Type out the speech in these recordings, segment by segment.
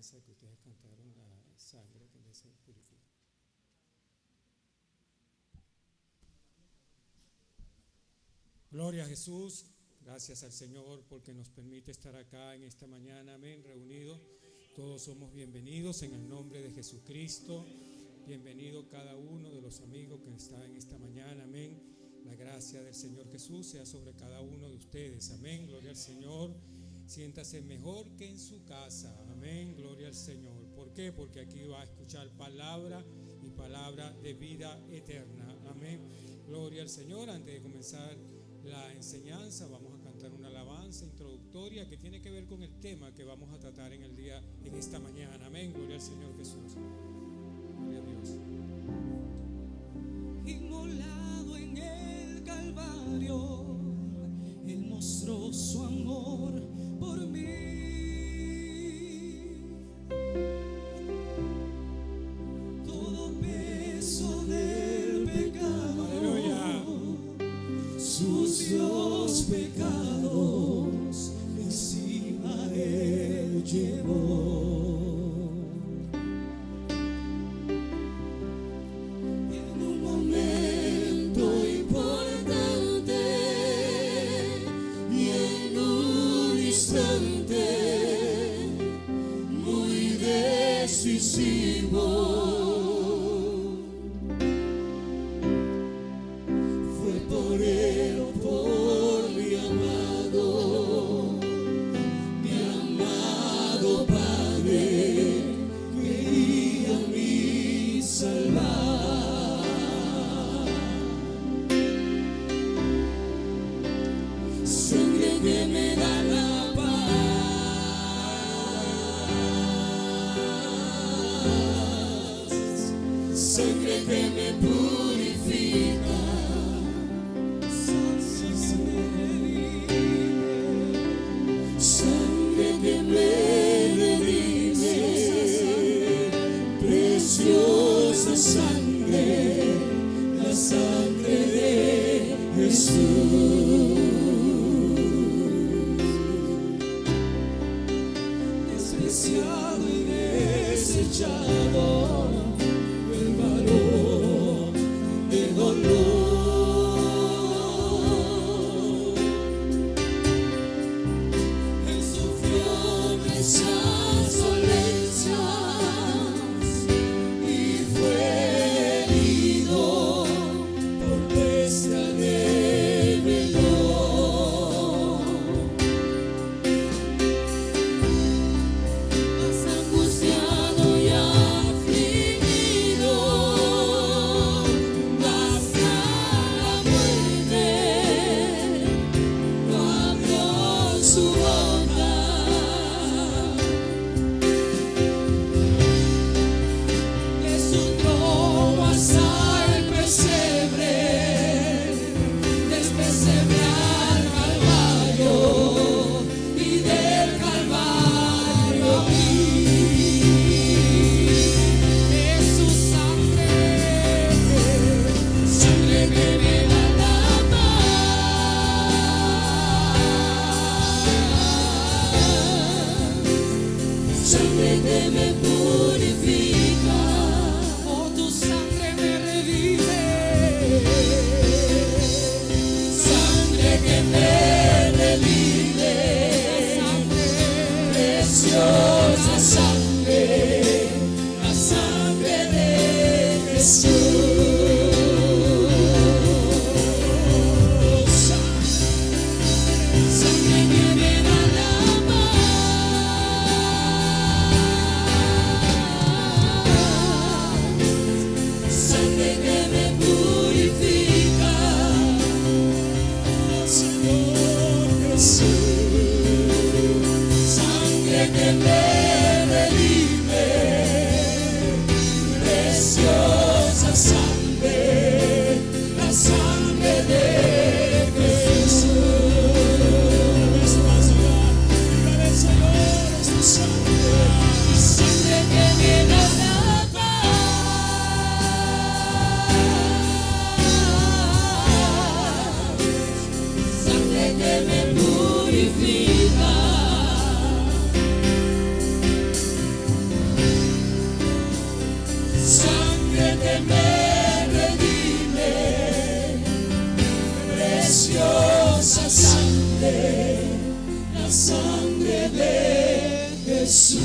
esa que ustedes cantaron, la sangre que me purifica. Gloria a Jesús, gracias al Señor porque nos permite estar acá en esta mañana, amén, reunidos. Todos somos bienvenidos en el nombre de Jesucristo. Bienvenido cada uno de los amigos que están en esta mañana, amén. La gracia del Señor Jesús sea sobre cada uno de ustedes, amén. Gloria al Señor. Siéntase mejor que en su casa, amén. Gloria al Señor. ¿Por qué? Porque aquí va a escuchar palabra y palabra de vida eterna, amén. Gloria al Señor. Antes de comenzar la enseñanza, vamos a cantar una alabanza introductoria que tiene que ver con el tema que vamos a tratar en esta mañana, amén. Gloria al Señor Jesús. Gloria a Dios. Inmolado en el Calvario, Él mostró su amor por mí. Todo peso del pecado, aleluya, sucios pecados encima Él llevó. Fue por él, por mi amado Padre, quería mi salvar. Sangre que me da la paz, sangre que me purifica, sangre que me redime, preciosa sangre, la sangre de Jesús. Despreciado y desechado, el varón de dolor, Él sufrió nuestras dolencias y fue herido por nuestra rebelión. Más angustiado y la sangre de Jesús.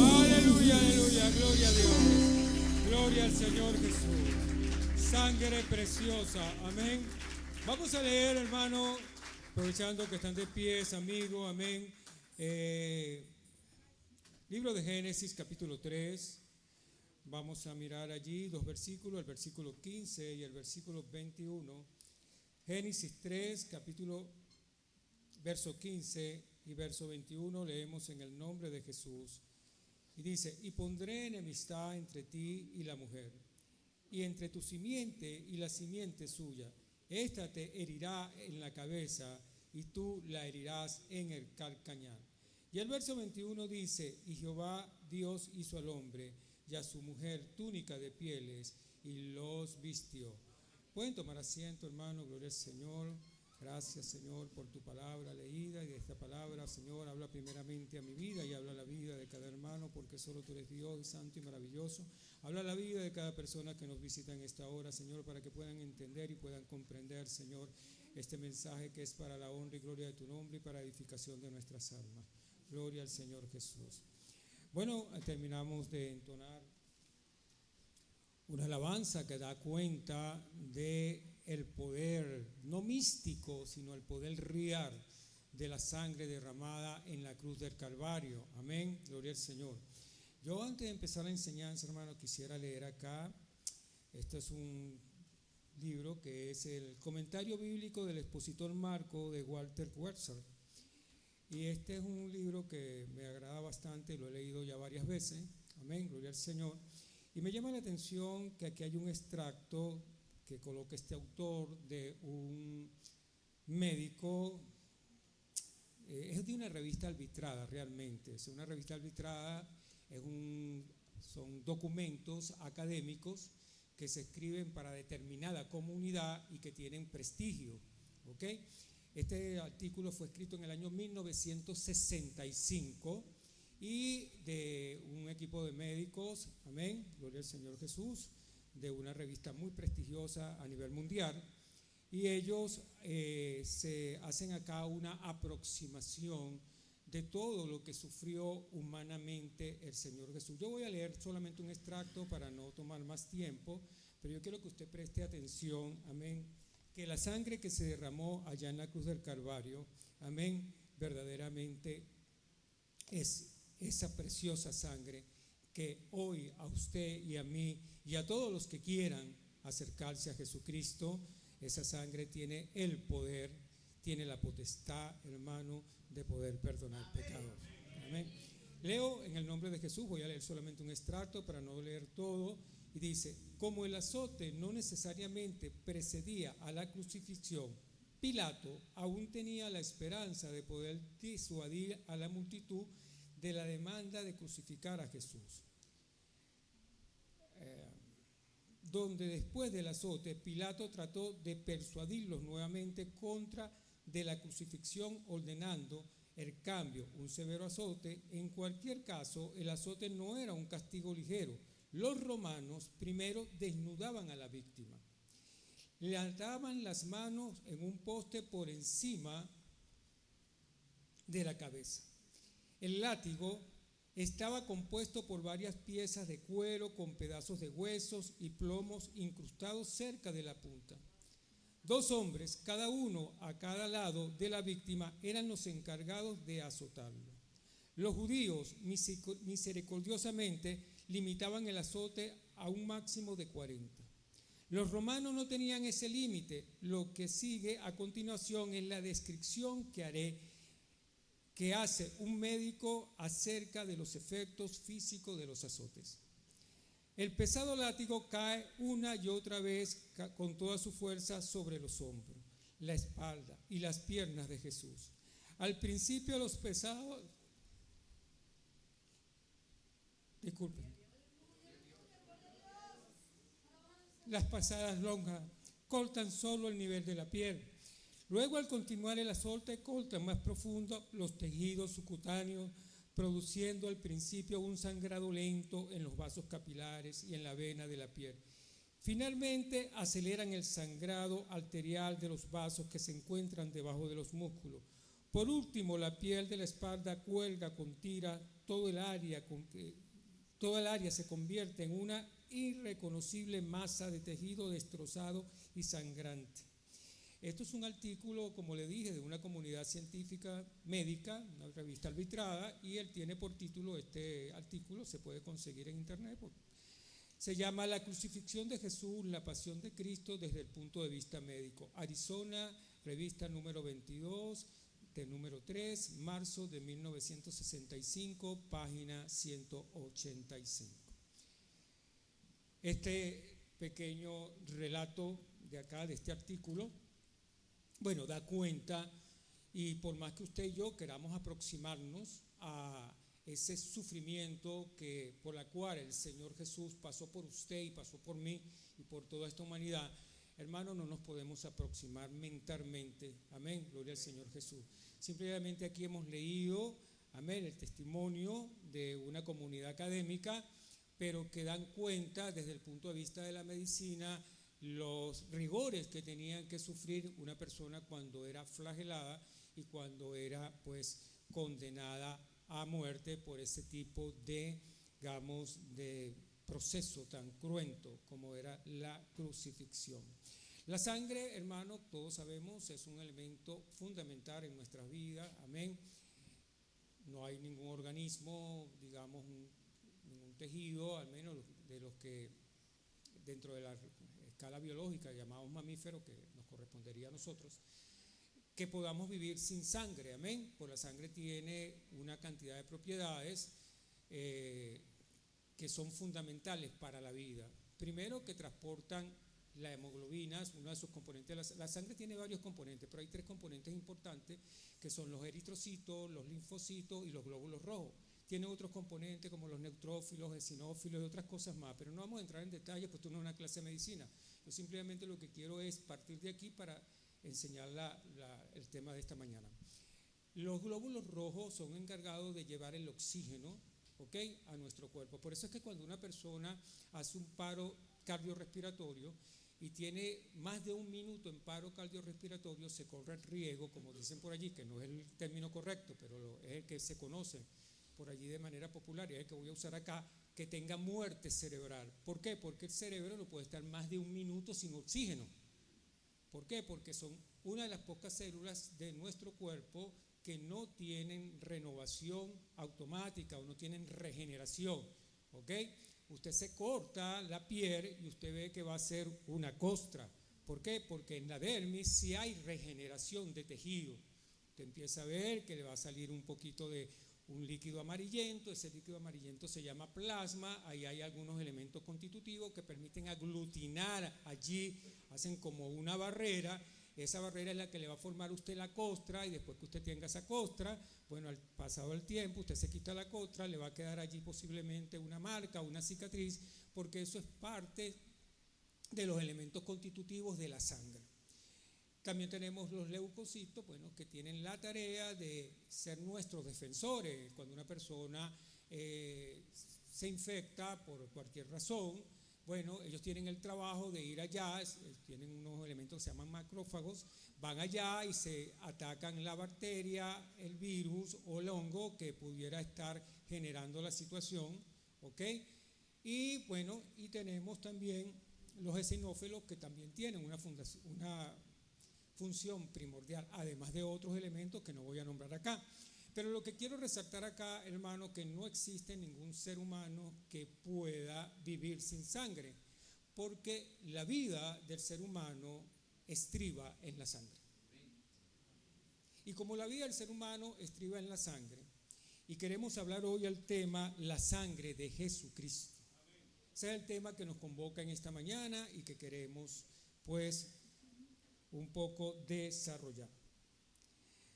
Aleluya, aleluya, gloria a Dios. Gloria al Señor Jesús. Sangre preciosa, amén. Vamos a leer, hermano, aprovechando que están de pies, amigos, amén. Libro de Génesis, capítulo 3. Vamos a mirar allí dos versículos, el versículo 15 y el versículo 21. Génesis 3, verso 15 y verso 21, leemos en el nombre de Jesús. Y dice: y pondré enemistad entre ti y la mujer, y entre tu simiente y la simiente suya. Esta te herirá en la cabeza, y tú la herirás en el calcañar. Y el verso 21 dice: y Jehová Dios hizo al hombre y a su mujer túnica de pieles, y los vistió. Pueden tomar asiento, hermano. Gloria al Señor. Gracias, Señor, por tu palabra leída, y de esta palabra, Señor, habla primeramente a mi vida y habla la vida de cada hermano, porque solo tú eres Dios y santo y maravilloso. Habla la vida de cada persona que nos visita en esta hora, Señor, para que puedan entender y puedan comprender, Señor, este mensaje que es para la honra y gloria de tu nombre y para edificación de nuestras almas. Gloria al Señor Jesús. Bueno, terminamos de entonar una alabanza que da cuenta de el poder, no místico, sino el poder real de la sangre derramada en la cruz del Calvario. Amén, gloria al Señor. Yo, antes de empezar la enseñanza, hermano, quisiera leer acá. Este es un libro que es el comentario bíblico del expositor Marco de Walter Wurzer. Y este es un libro que me agrada bastante, lo he leído ya varias veces. Amén, gloria al Señor. Y me llama la atención que aquí hay un extracto que coloca este autor de un médico, es de una revista arbitrada realmente, es una revista arbitrada, son documentos académicos que se escriben para determinada comunidad y que tienen prestigio, ¿ok? Este artículo fue escrito en el año 1965 y de un equipo de médicos, amén, gloria al Señor Jesús, de una revista muy prestigiosa a nivel mundial, y ellos se hacen acá una aproximación de todo lo que sufrió humanamente el Señor Jesús. Yo voy a leer solamente un extracto para no tomar más tiempo, pero yo quiero que usted preste atención, amén, que la sangre que se derramó allá en la cruz del Calvario, amén, verdaderamente es esa preciosa sangre que hoy a usted y a mí y a todos los que quieran acercarse a Jesucristo, esa sangre tiene el poder, tiene la potestad, hermano, de poder perdonar pecados. Amén. Leo en el nombre de Jesús, voy a leer solamente un extracto para no leer todo, y dice: como el azote no necesariamente precedía a la crucifixión, Pilato aún tenía la esperanza de poder disuadir a la multitud de la demanda de crucificar a Jesús. Donde después del azote, Pilato trató de persuadirlos nuevamente contra de la crucifixión, ordenando el cambio, un severo azote. En cualquier caso, el azote no era un castigo ligero. Los romanos primero desnudaban a la víctima, le ataban las manos en un poste por encima de la cabeza. El látigo estaba compuesto por varias piezas de cuero con pedazos de huesos y plomos incrustados cerca de la punta. 2 hombres, cada uno a cada lado de la víctima, eran los encargados de azotarlo. Los judíos misericordiosamente limitaban el azote a un máximo de 40. Los romanos no tenían ese límite. Lo que sigue a continuación es la descripción que hace un médico acerca de los efectos físicos de los azotes. El pesado látigo cae una y otra vez con toda su fuerza sobre los hombros, la espalda y las piernas de Jesús. Al principio los pesados, las pasadas lonjas cortan solo el nivel de la piel. Luego, al continuar el azote, cortan más profundo los tejidos subcutáneos, produciendo al principio un sangrado lento en los vasos capilares y en la vena de la piel. Finalmente, aceleran el sangrado arterial de los vasos que se encuentran debajo de los músculos. Por último, la piel de la espalda cuelga con tira, todo el área se convierte en una irreconocible masa de tejido destrozado y sangrante. Esto es un artículo, como le dije, de una comunidad científica médica, una revista arbitrada, y él tiene por título, este artículo se puede conseguir en internet, se llama La crucifixión de Jesús, la pasión de Cristo desde el punto de vista médico. Arizona, revista número 22, de número 3, marzo de 1965, página 185. Este pequeño relato de acá, de este artículo, bueno, da cuenta, y por más que usted y yo queramos aproximarnos a ese sufrimiento por la cual el Señor Jesús pasó por usted y pasó por mí y por toda esta humanidad, hermano, no nos podemos aproximar mentalmente, amén, gloria al Señor Jesús. Simplemente aquí hemos leído, amén, el testimonio de una comunidad académica, pero que dan cuenta desde el punto de vista de la medicina los rigores que tenían que sufrir una persona cuando era flagelada y cuando era pues condenada a muerte por ese tipo de, digamos, de proceso tan cruento como era la crucifixión. La sangre, hermano, todos sabemos, es un elemento fundamental en nuestras vidas, amén. No hay ningún organismo, digamos, ningún tejido, al menos de los que dentro de la escala biológica llamados mamíferos, que nos correspondería a nosotros, que podamos vivir sin sangre, amén. Pues la sangre tiene una cantidad de propiedades que son fundamentales para la vida. Primero, que transportan la hemoglobina, uno de sus componentes. La sangre tiene varios componentes, pero hay 3 componentes importantes que son los eritrocitos, los linfocitos y los glóbulos rojos. Tiene otros componentes como los neutrófilos, eosinófilos y otras cosas más, pero no vamos a entrar en detalle, pues esto no es una clase de medicina. Yo simplemente lo que quiero es partir de aquí para enseñar el tema de esta mañana. Los glóbulos rojos son encargados de llevar el oxígeno, ¿ok?, a nuestro cuerpo. Por eso es que cuando una persona hace un paro cardiorrespiratorio y tiene más de 1 minuto en paro cardiorrespiratorio, se corre el riesgo, como dicen por allí, que no es el término correcto, pero es el que se conoce por allí de manera popular y es el que voy a usar acá, que tenga muerte cerebral. ¿Por qué? Porque el cerebro no puede estar más de 1 minuto sin oxígeno. ¿Por qué? Porque son una de las pocas células de nuestro cuerpo que no tienen renovación automática o no tienen regeneración, ¿ok? Usted se corta la piel y usted ve que va a ser una costra. ¿Por qué? Porque en la dermis sí hay regeneración de tejido. Usted empieza a ver que le va a salir un poquito de un líquido amarillento, ese líquido amarillento se llama plasma, ahí hay algunos elementos constitutivos que permiten aglutinar allí, hacen como una barrera, esa barrera es la que le va a formar a usted la costra y después que usted tenga esa costra, bueno, al pasado el tiempo usted se quita la costra, le va a quedar allí posiblemente una marca, una cicatriz, porque eso es parte de los elementos constitutivos de la sangre. También tenemos los leucocitos, bueno, que tienen la tarea de ser nuestros defensores. Cuando una persona se infecta por cualquier razón, bueno, ellos tienen el trabajo de ir allá, tienen unos elementos que se llaman macrófagos, van allá y se atacan la bacteria, el virus o el hongo que pudiera estar generando la situación, ¿ok? Y bueno, y tenemos también los eosinófilos que también tienen una función primordial, además de otros elementos que no voy a nombrar acá. Pero lo que quiero resaltar acá, hermano, que no existe ningún ser humano que pueda vivir sin sangre, porque la vida del ser humano estriba en la sangre. Y como la vida del ser humano estriba en la sangre, y queremos hablar hoy al tema la sangre de Jesucristo. Ese es el tema que nos convoca en esta mañana y que queremos, pues, un poco desarrollar.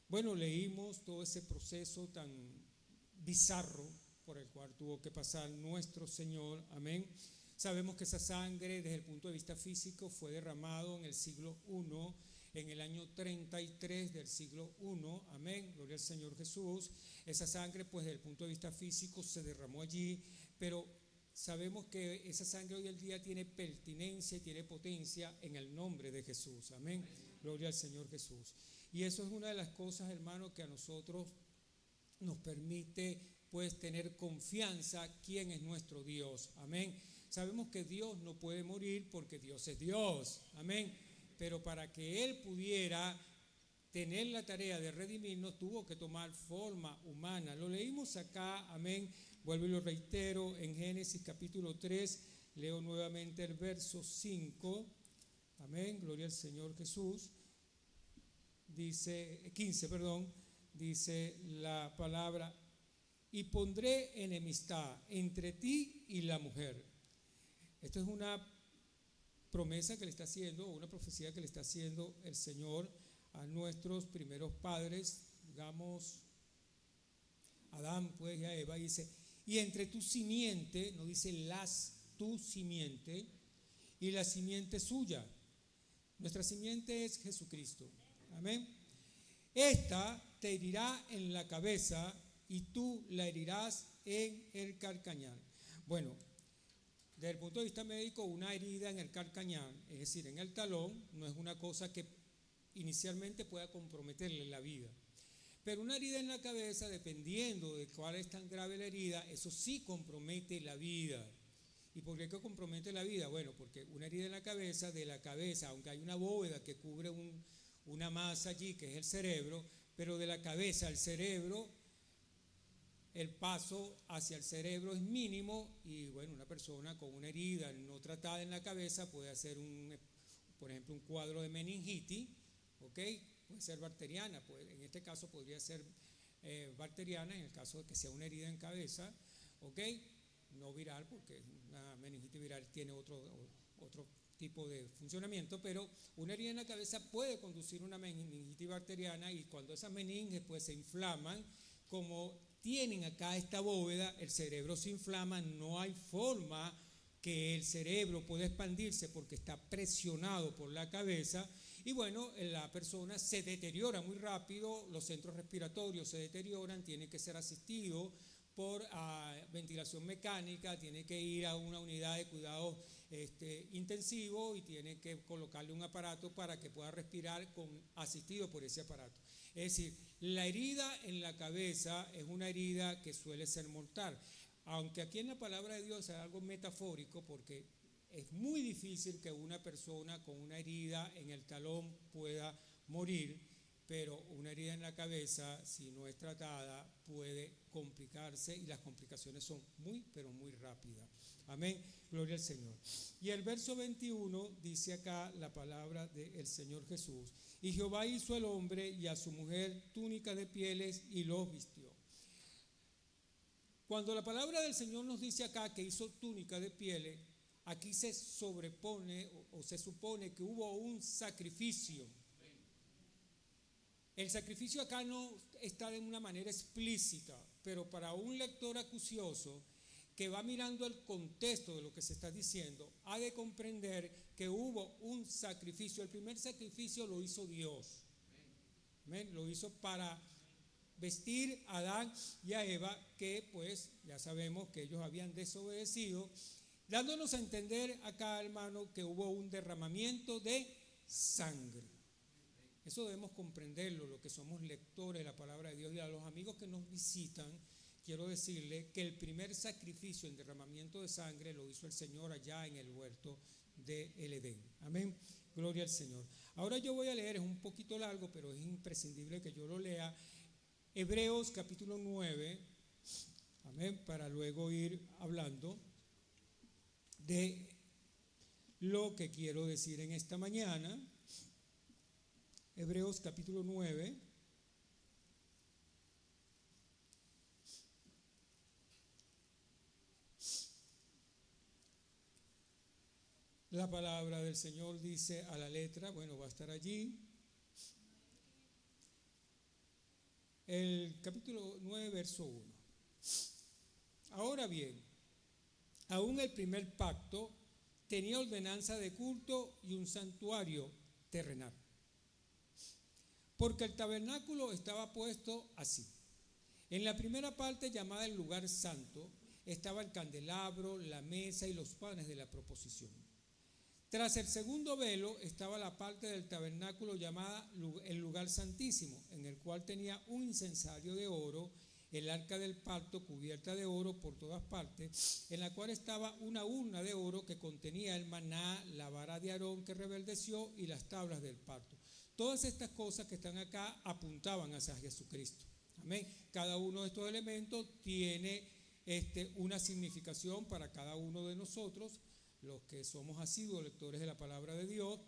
Bueno, leímos todo ese proceso tan bizarro por el cual tuvo que pasar nuestro Señor, amén. Sabemos que esa sangre desde el punto de vista físico fue derramado en el siglo I, en el año 33 del siglo I, amén, gloria al Señor Jesús. Esa sangre pues desde el punto de vista físico se derramó allí, pero sabemos que esa sangre hoy en día tiene pertinencia y tiene potencia en el nombre de Jesús. Amén. Gloria al Señor Jesús. Y eso es una de las cosas, hermanos, que a nosotros nos permite pues tener confianza quién es nuestro Dios. Amén. Sabemos que Dios no puede morir porque Dios es Dios. Amén. Pero para que Él pudiera tener la tarea de redimirnos, tuvo que tomar forma humana. Lo leímos acá, amén. Vuelvo y lo reitero, en Génesis capítulo 3, leo nuevamente el verso 5. Amén, gloria al Señor Jesús. Dice, 15, perdón, dice la palabra: y pondré enemistad entre ti y la mujer. Esto es una promesa que le está haciendo, una profecía que le está haciendo el Señor a nuestros primeros padres, digamos, Adán pues y a Eva. Dice, y entre tu simiente, no dice tu simiente, y la simiente suya. Nuestra simiente es Jesucristo. Amén. Esta te herirá en la cabeza y tú la herirás en el calcañar. Bueno, desde el punto de vista médico, una herida en el calcañar, es decir, en el talón, no es una cosa que inicialmente pueda comprometerle la vida. Pero una herida en la cabeza, dependiendo de cuál es tan grave la herida, eso sí compromete la vida. ¿Y por qué compromete la vida? Bueno, porque una herida en la cabeza, de la cabeza, aunque hay una bóveda que cubre una masa allí, que es el cerebro, pero de la cabeza al cerebro, el paso hacia el cerebro es mínimo y bueno, una persona con una herida no tratada en la cabeza puede hacer por ejemplo, un cuadro de meningitis, ¿ok? Puede ser bacteriana, en este caso podría ser bacteriana en el caso de que sea una herida en cabeza, ¿ok? No viral, porque una meningitis viral tiene otro tipo de funcionamiento, pero una herida en la cabeza puede conducir a una meningitis bacteriana, y cuando esas meninges pues se inflaman, como tienen acá esta bóveda, el cerebro se inflama, no hay forma que el cerebro pueda expandirse porque está presionado por la cabeza, y bueno, la persona se deteriora muy rápido, los centros respiratorios se deterioran, tiene que ser asistido por ventilación mecánica, tiene que ir a una unidad de cuidado intensivo y tiene que colocarle un aparato para que pueda respirar asistido por ese aparato. Es decir, la herida en la cabeza es una herida que suele ser mortal, aunque aquí en la palabra de Dios es algo metafórico, porque es muy difícil que una persona con una herida en el talón pueda morir, pero una herida en la cabeza, si no es tratada, puede complicarse, y las complicaciones son muy, pero muy rápidas. Amén, gloria al Señor. Y el verso 21 dice acá la palabra del Señor Jesús: y Jehová hizo al hombre y a su mujer túnica de pieles y los vistió. Cuando la palabra del Señor nos dice acá que hizo túnica de pieles, aquí se sobrepone o se supone que hubo un sacrificio. El sacrificio acá no está de una manera explícita, pero para un lector acucioso que va mirando el contexto de lo que se está diciendo, ha de comprender que hubo un sacrificio. El primer sacrificio lo hizo Dios. Amén. Lo hizo para vestir a Adán y a Eva, que pues ya sabemos que ellos habían desobedecido, dándonos a entender acá, hermano, que hubo un derramamiento de sangre. Eso debemos comprenderlo, lo que somos lectores de la palabra de Dios. Y a los amigos que nos visitan, quiero decirle que el primer sacrificio en derramamiento de sangre lo hizo el Señor allá en el huerto del Edén. Amén, gloria al Señor. Ahora yo voy a leer, es un poquito largo, pero es imprescindible que yo lo lea, Hebreos capítulo 9, amén, para luego ir hablando de lo que quiero decir en esta mañana. Hebreos capítulo 9. La palabra del Señor dice a la letra, bueno, va a estar allí. El capítulo 9, verso 1. Ahora bien, aún el primer pacto tenía ordenanza de culto y un santuario terrenal. Porque el tabernáculo estaba puesto así. En la primera parte, llamada el lugar santo, estaba el candelabro, la mesa y los panes de la proposición. Tras el segundo velo estaba la parte del tabernáculo llamada el lugar santísimo, en el cual tenía un incensario de oro, el arca del pacto cubierta de oro por todas partes, en la cual estaba una urna de oro que contenía el maná, la vara de Aarón que reverdeció y las tablas del pacto. Todas estas cosas que están acá apuntaban hacia Jesucristo. Amén. Cada uno de estos elementos tiene una significación para cada uno de nosotros, los que somos asiduos lectores de la palabra de Dios,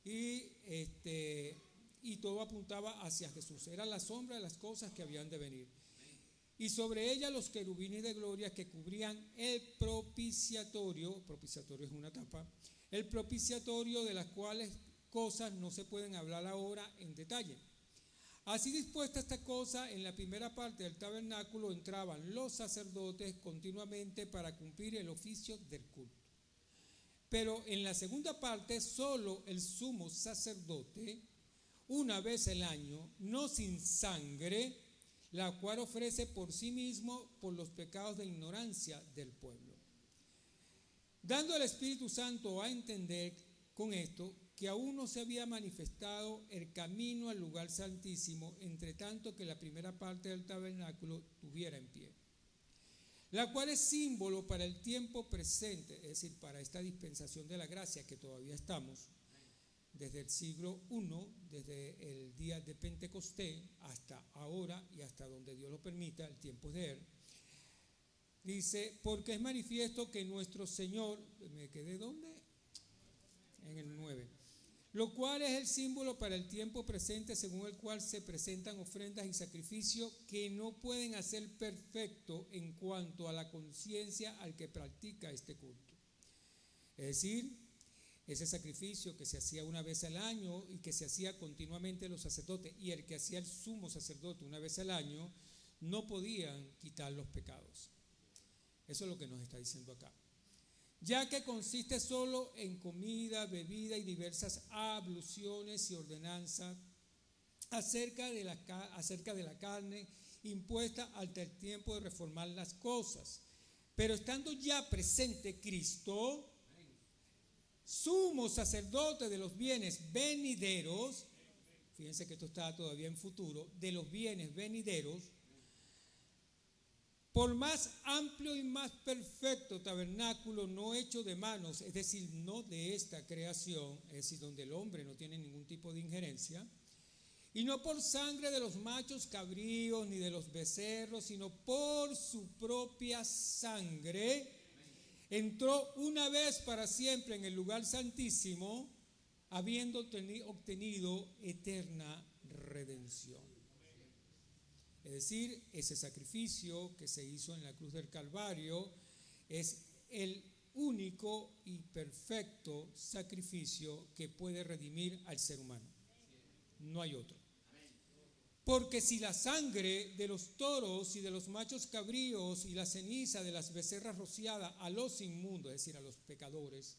y todo apuntaba hacia Jesús. Era la sombra de las cosas que habían de venir. Y sobre ella los querubines de gloria que cubrían el propiciatorio es una tapa, el propiciatorio, de las cuales cosas no se pueden hablar ahora en detalle. Así dispuesta esta cosa, en la primera parte del tabernáculo entraban los sacerdotes continuamente para cumplir el oficio del culto. Pero en la segunda parte, solo el sumo sacerdote, una vez al año, no sin sangre, la cual ofrece por sí mismo por los pecados de ignorancia del pueblo. Dando al Espíritu Santo a entender con esto que aún no se había manifestado el camino al lugar santísimo, entre tanto que la primera parte del tabernáculo estuviera en pie, la cual es símbolo para el tiempo presente, es decir, para esta dispensación de la gracia que todavía estamos, desde el siglo I, desde el día de Pentecostés hasta ahora y hasta donde Dios lo permita, el tiempo de Él. Dice, porque es manifiesto que nuestro Señor, ¿me quedé dónde? En el 9. Lo cual es el símbolo para el tiempo presente, según el cual se presentan ofrendas y sacrificios que no pueden hacer perfecto en cuanto a la conciencia al que practica este culto. Es decir, ese sacrificio que se hacía una vez al año y que se hacía continuamente los sacerdotes, y el que hacía el sumo sacerdote una vez al año, no podían quitar los pecados. Eso es lo que nos está diciendo acá. Ya que consiste solo en comida, bebida y diversas abluciones y ordenanzas acerca de la carne impuesta hasta el tiempo de reformar las cosas. Pero estando ya presente Cristo, sumo sacerdote de los bienes venideros, fíjense que esto está todavía en futuro, de los bienes venideros, por más amplio y más perfecto tabernáculo no hecho de manos, es decir, no de esta creación, es decir, donde el hombre no tiene ningún tipo de injerencia, y no por sangre de los machos cabríos ni de los becerros, sino por su propia sangre, entró una vez para siempre en el lugar santísimo, habiendo obtenido eterna redención. Es decir, ese sacrificio que se hizo en la cruz del Calvario es el único y perfecto sacrificio que puede redimir al ser humano. No hay otro. Porque si la sangre de los toros y de los machos cabríos y la ceniza de las becerras rociadas a los inmundos, es decir, a los pecadores,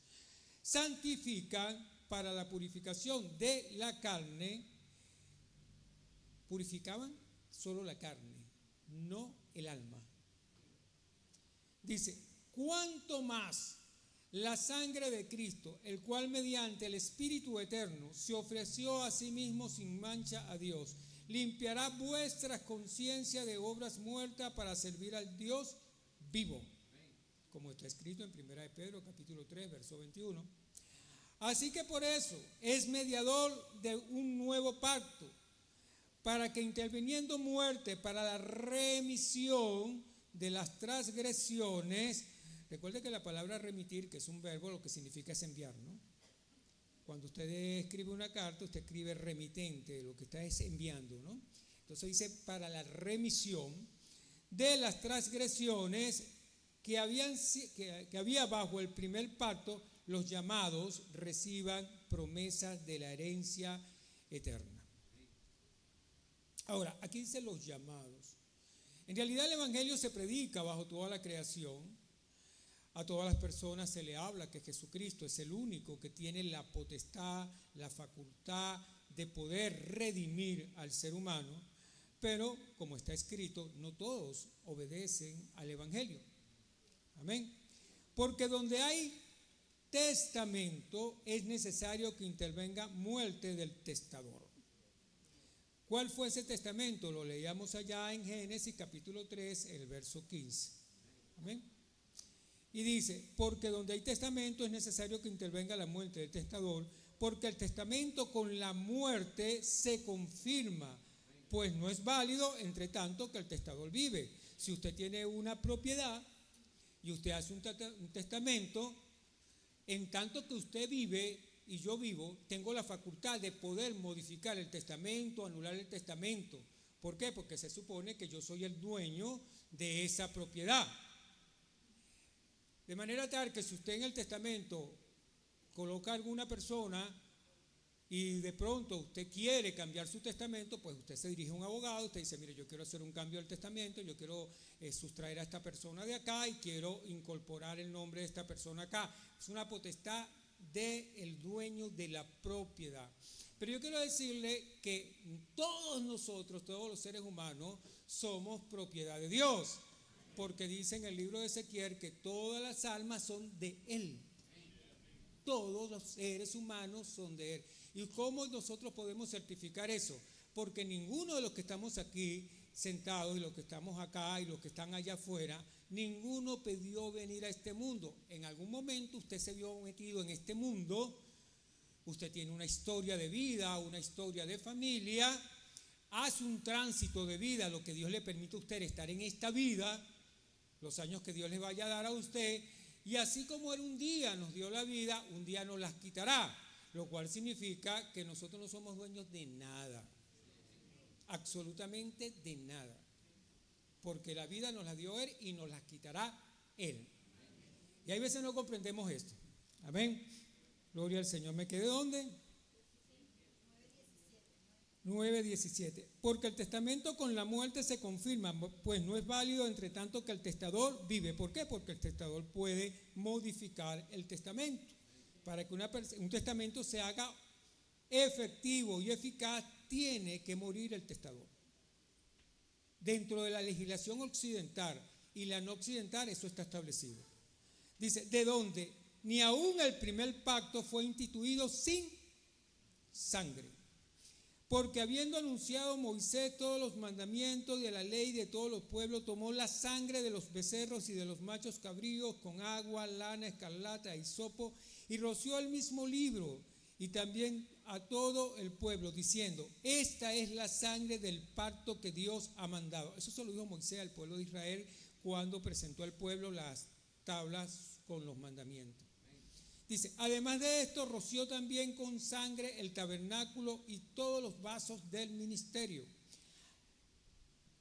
santifican para la purificación de la carne, purificaban solo la carne, no el alma. Dice, ¿cuánto más la sangre de Cristo, el cual mediante el Espíritu Eterno se ofreció a sí mismo sin mancha a Dios, limpiará vuestras conciencias de obras muertas para servir al Dios vivo? Como está escrito en 1 de Pedro capítulo 3, verso 21. Así que por eso es mediador de un nuevo pacto, para que interviniendo muerte para la remisión de las transgresiones. Recuerde que la palabra remitir, que es un verbo, lo que significa es enviar, ¿no? Cuando usted escribe una carta, usted escribe remitente, lo que está es enviando, ¿no? Entonces dice, para la remisión de las transgresiones que había bajo el primer pacto, los llamados reciban promesas de la herencia eterna. Ahora, aquí dice los llamados. En realidad el Evangelio se predica bajo toda la creación. A todas las personas se le habla que Jesucristo es el único que tiene la potestad, la facultad de poder redimir al ser humano. Pero, como está escrito, no todos obedecen al Evangelio. Amén. Porque donde hay testamento es necesario que intervenga muerte del testador. ¿Cuál fue ese testamento? Lo leíamos allá en Génesis capítulo 3, el verso 15. Amén. Y dice, porque donde hay testamento es necesario que intervenga la muerte del testador, porque el testamento con la muerte se confirma, pues no es válido entre tanto que el testador vive. Si usted tiene una propiedad y usted hace un testamento, en tanto que usted vive y yo vivo, tengo la facultad de poder modificar el testamento, anular el testamento. ¿Por qué? Porque se supone que yo soy el dueño de esa propiedad. De manera tal que si usted en el testamento coloca a alguna persona y de pronto usted quiere cambiar su testamento, pues usted se dirige a un abogado, usted dice, mire, yo quiero hacer un cambio del testamento, yo quiero sustraer a esta persona de acá y quiero incorporar el nombre de esta persona acá. Es una potestad del dueño de la propiedad. Pero yo quiero decirle que todos nosotros, todos los seres humanos, somos propiedad de Dios, porque dice en el libro de Ezequiel que todas las almas son de Él. Todos los seres humanos son de Él. ¿Y cómo nosotros podemos certificar eso? Porque ninguno de los que estamos aquí sentados y los que estamos acá y los que están allá afuera, ninguno pidió venir a este mundo. En algún momento usted se vio metido en este mundo, usted tiene una historia de vida, una historia de familia, hace un tránsito de vida, lo que Dios le permite a usted estar en esta vida, los años que Dios le vaya a dar a usted, y así como Él un día nos dio la vida, un día nos las quitará, lo cual significa que nosotros no somos dueños de nada, absolutamente de nada, porque la vida nos la dio Él y nos las quitará Él. Y hay veces no comprendemos esto. Amén. Gloria al Señor. ¿Me quedé dónde? 9:17. Porque el testamento con la muerte se confirma, pues no es válido entre tanto que el testador vive. ¿Por qué? Porque el testador puede modificar el testamento. Para que un testamento se haga efectivo y eficaz, tiene que morir el testador. Dentro de la legislación occidental y la no occidental, eso está establecido. Dice, de donde ni aún el primer pacto fue instituido sin sangre. Porque habiendo anunciado Moisés todos los mandamientos de la ley de todos los pueblos, tomó la sangre de los becerros y de los machos cabríos con agua, lana, escarlata, hisopo, y roció el mismo libro y también a todo el pueblo, diciendo, esta es la sangre del pacto que Dios ha mandado. Eso se lo dijo Moisés al pueblo de Israel cuando presentó al pueblo las tablas con los mandamientos. Dice, además de esto, roció también con sangre el tabernáculo y todos los vasos del ministerio.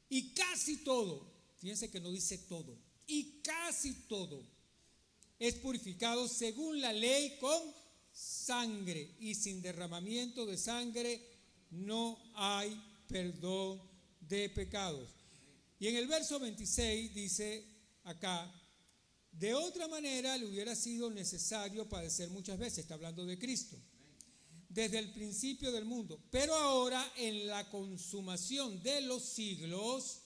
Y casi todo, fíjense que no dice todo, y casi todo es purificado según la ley con sangre, y sin derramamiento de sangre no hay perdón de pecados. Y en el verso 26 dice acá, de otra manera le hubiera sido necesario padecer muchas veces, está hablando de Cristo, desde el principio del mundo, pero ahora en la consumación de los siglos.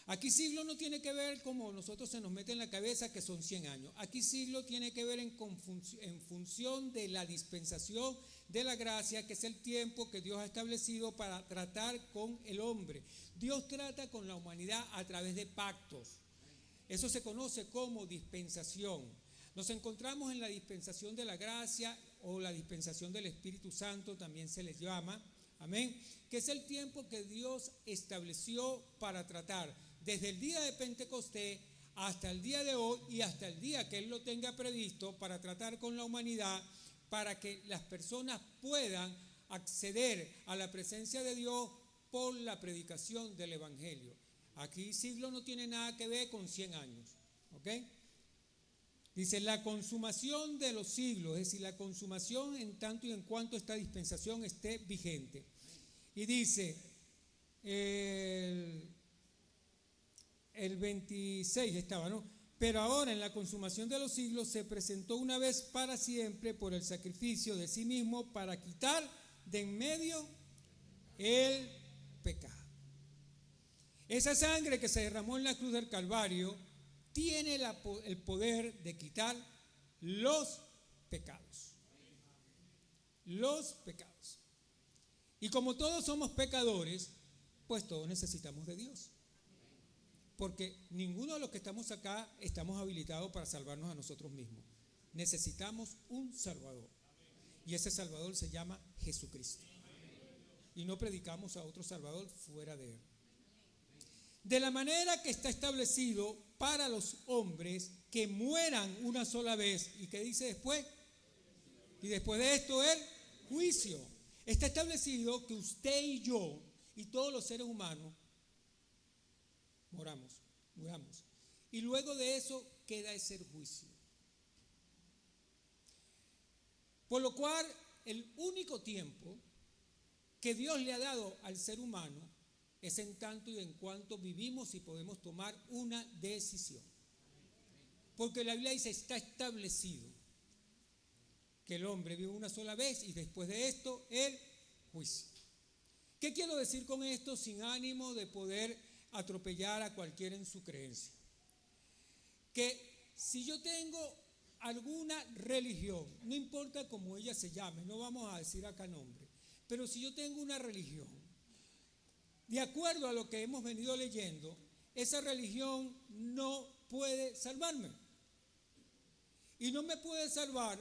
Aquí siglo no tiene que ver como nosotros se nos mete en la cabeza que son 100 años. Aquí siglo tiene que ver en función de la dispensación de la gracia, que es el tiempo que Dios ha establecido para tratar con el hombre. Dios trata con la humanidad a través de pactos. Eso se conoce como dispensación. Nos encontramos en la dispensación de la gracia o la dispensación del Espíritu Santo, también se les llama, amén, que es el tiempo que Dios estableció para tratar desde el día de Pentecostés hasta el día de hoy y hasta el día que Él lo tenga previsto para tratar con la humanidad, para que las personas puedan acceder a la presencia de Dios por la predicación del Evangelio. Aquí siglo no tiene nada que ver con 100 años, ¿ok? Dice la consumación de los siglos, es decir, la consumación en tanto y en cuanto esta dispensación esté vigente. Y dice el 26 estaba, ¿no? Pero ahora en la consumación de los siglos se presentó una vez para siempre por el sacrificio de sí mismo para quitar de en medio el pecado. Esa sangre que se derramó en la cruz del Calvario tiene el poder de quitar los pecados. Los pecados. Y como todos somos pecadores, pues todos necesitamos de Dios. Porque ninguno de los que estamos acá estamos habilitados para salvarnos a nosotros mismos. Necesitamos un Salvador. Y ese Salvador se llama Jesucristo. Y no predicamos a otro Salvador fuera de Él. De la manera que está establecido para los hombres que mueran una sola vez. ¿Y qué dice después? Y después de esto el juicio. Está establecido que usted y yo y todos los seres humanos muramos. Y luego de eso queda ese juicio. Por lo cual, el único tiempo que Dios le ha dado al ser humano es en tanto y en cuanto vivimos y podemos tomar una decisión. Porque la Biblia dice, está establecido que el hombre vive una sola vez y después de esto el juicio. ¿Qué quiero decir con esto sin ánimo de poder atropellar a cualquiera en su creencia? Que si yo tengo alguna religión, no importa cómo ella se llame, no vamos a decir acá nombre, pero si yo tengo una religión, de acuerdo a lo que hemos venido leyendo, esa religión no puede salvarme. Y no me puede salvar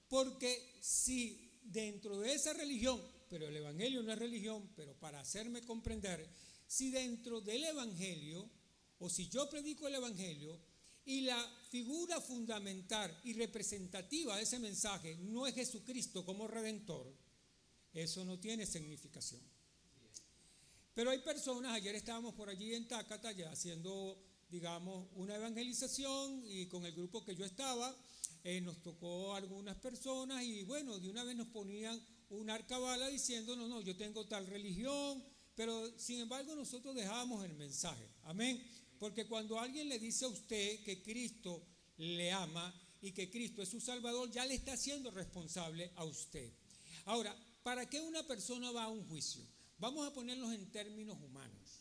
porque si dentro de esa religión, pero el Evangelio no es religión, pero para hacerme comprender, si dentro del Evangelio, o si yo predico el Evangelio, y la figura fundamental y representativa de ese mensaje no es Jesucristo como Redentor, eso no tiene significación. Pero hay personas, ayer estábamos por allí en Tácata ya haciendo, digamos, una evangelización y con el grupo que yo estaba, nos tocó algunas personas y bueno, de una vez nos ponían una arcabala diciendo, no, yo tengo tal religión, pero sin embargo nosotros dejábamos el mensaje, amén. Porque cuando alguien le dice a usted que Cristo le ama y que Cristo es su Salvador, ya le está haciendo responsable a usted. Ahora, ¿para qué una persona va a un juicio? Vamos a ponerlos en términos humanos.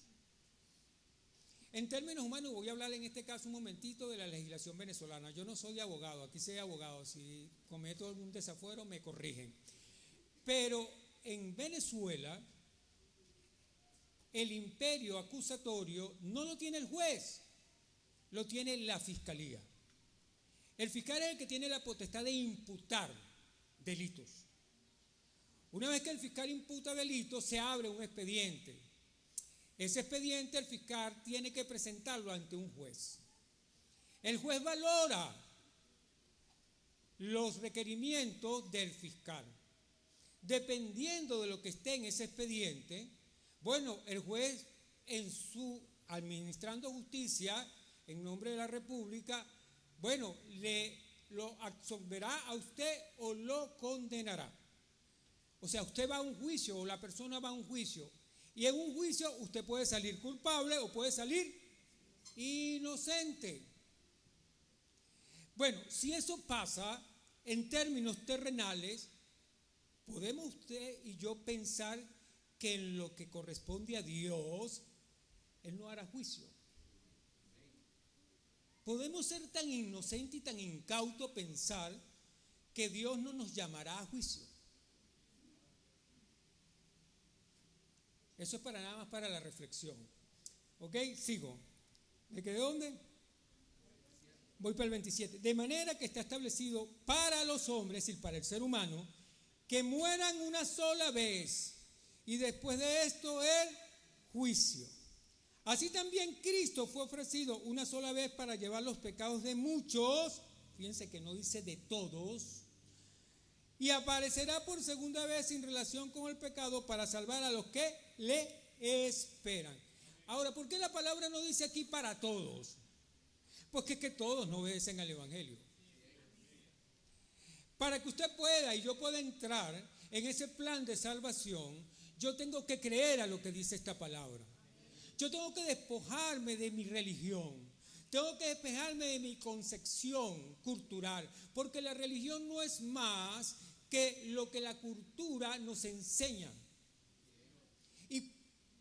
En términos humanos voy a hablar en este caso un momentito de la legislación venezolana. Yo no soy abogado, aquí soy abogado. Si cometo algún desafuero me corrigen. Pero en Venezuela el imperio acusatorio no lo tiene el juez, lo tiene la fiscalía. El fiscal es el que tiene la potestad de imputar delitos. Una vez que el fiscal imputa delitos, se abre un expediente. Ese expediente el fiscal tiene que presentarlo ante un juez. El juez valora los requerimientos del fiscal. Dependiendo de lo que esté en ese expediente, bueno, el juez en su administrando justicia en nombre de la República, bueno, lo absolverá a usted o lo condenará. O sea, usted va a un juicio o la persona va a un juicio y en un juicio usted puede salir culpable o puede salir inocente. Bueno, si eso pasa en términos terrenales, podemos usted y yo pensar que en lo que corresponde a Dios, Él no hará juicio. Podemos ser tan inocentes y tan incautos pensar que Dios no nos llamará a juicio. Eso es para nada más para la reflexión. ¿Ok? Sigo. ¿Me quedé dónde? Voy para el 27. De manera que está establecido para los hombres y para el ser humano que mueran una sola vez y después de esto el juicio. Así también Cristo fue ofrecido una sola vez para llevar los pecados de muchos, fíjense que no dice de todos, y aparecerá por segunda vez en relación con el pecado para salvar a los que le esperan. Ahora, ¿por qué la palabra no dice aquí para todos? Porque es que todos no obedecen al Evangelio. Para que usted pueda y yo pueda entrar en ese plan de salvación, yo tengo que creer a lo que dice esta palabra. Yo tengo que despojarme de mi religión. Tengo que despejarme de mi concepción cultural, porque la religión no es más que lo que la cultura nos enseña. ¿Y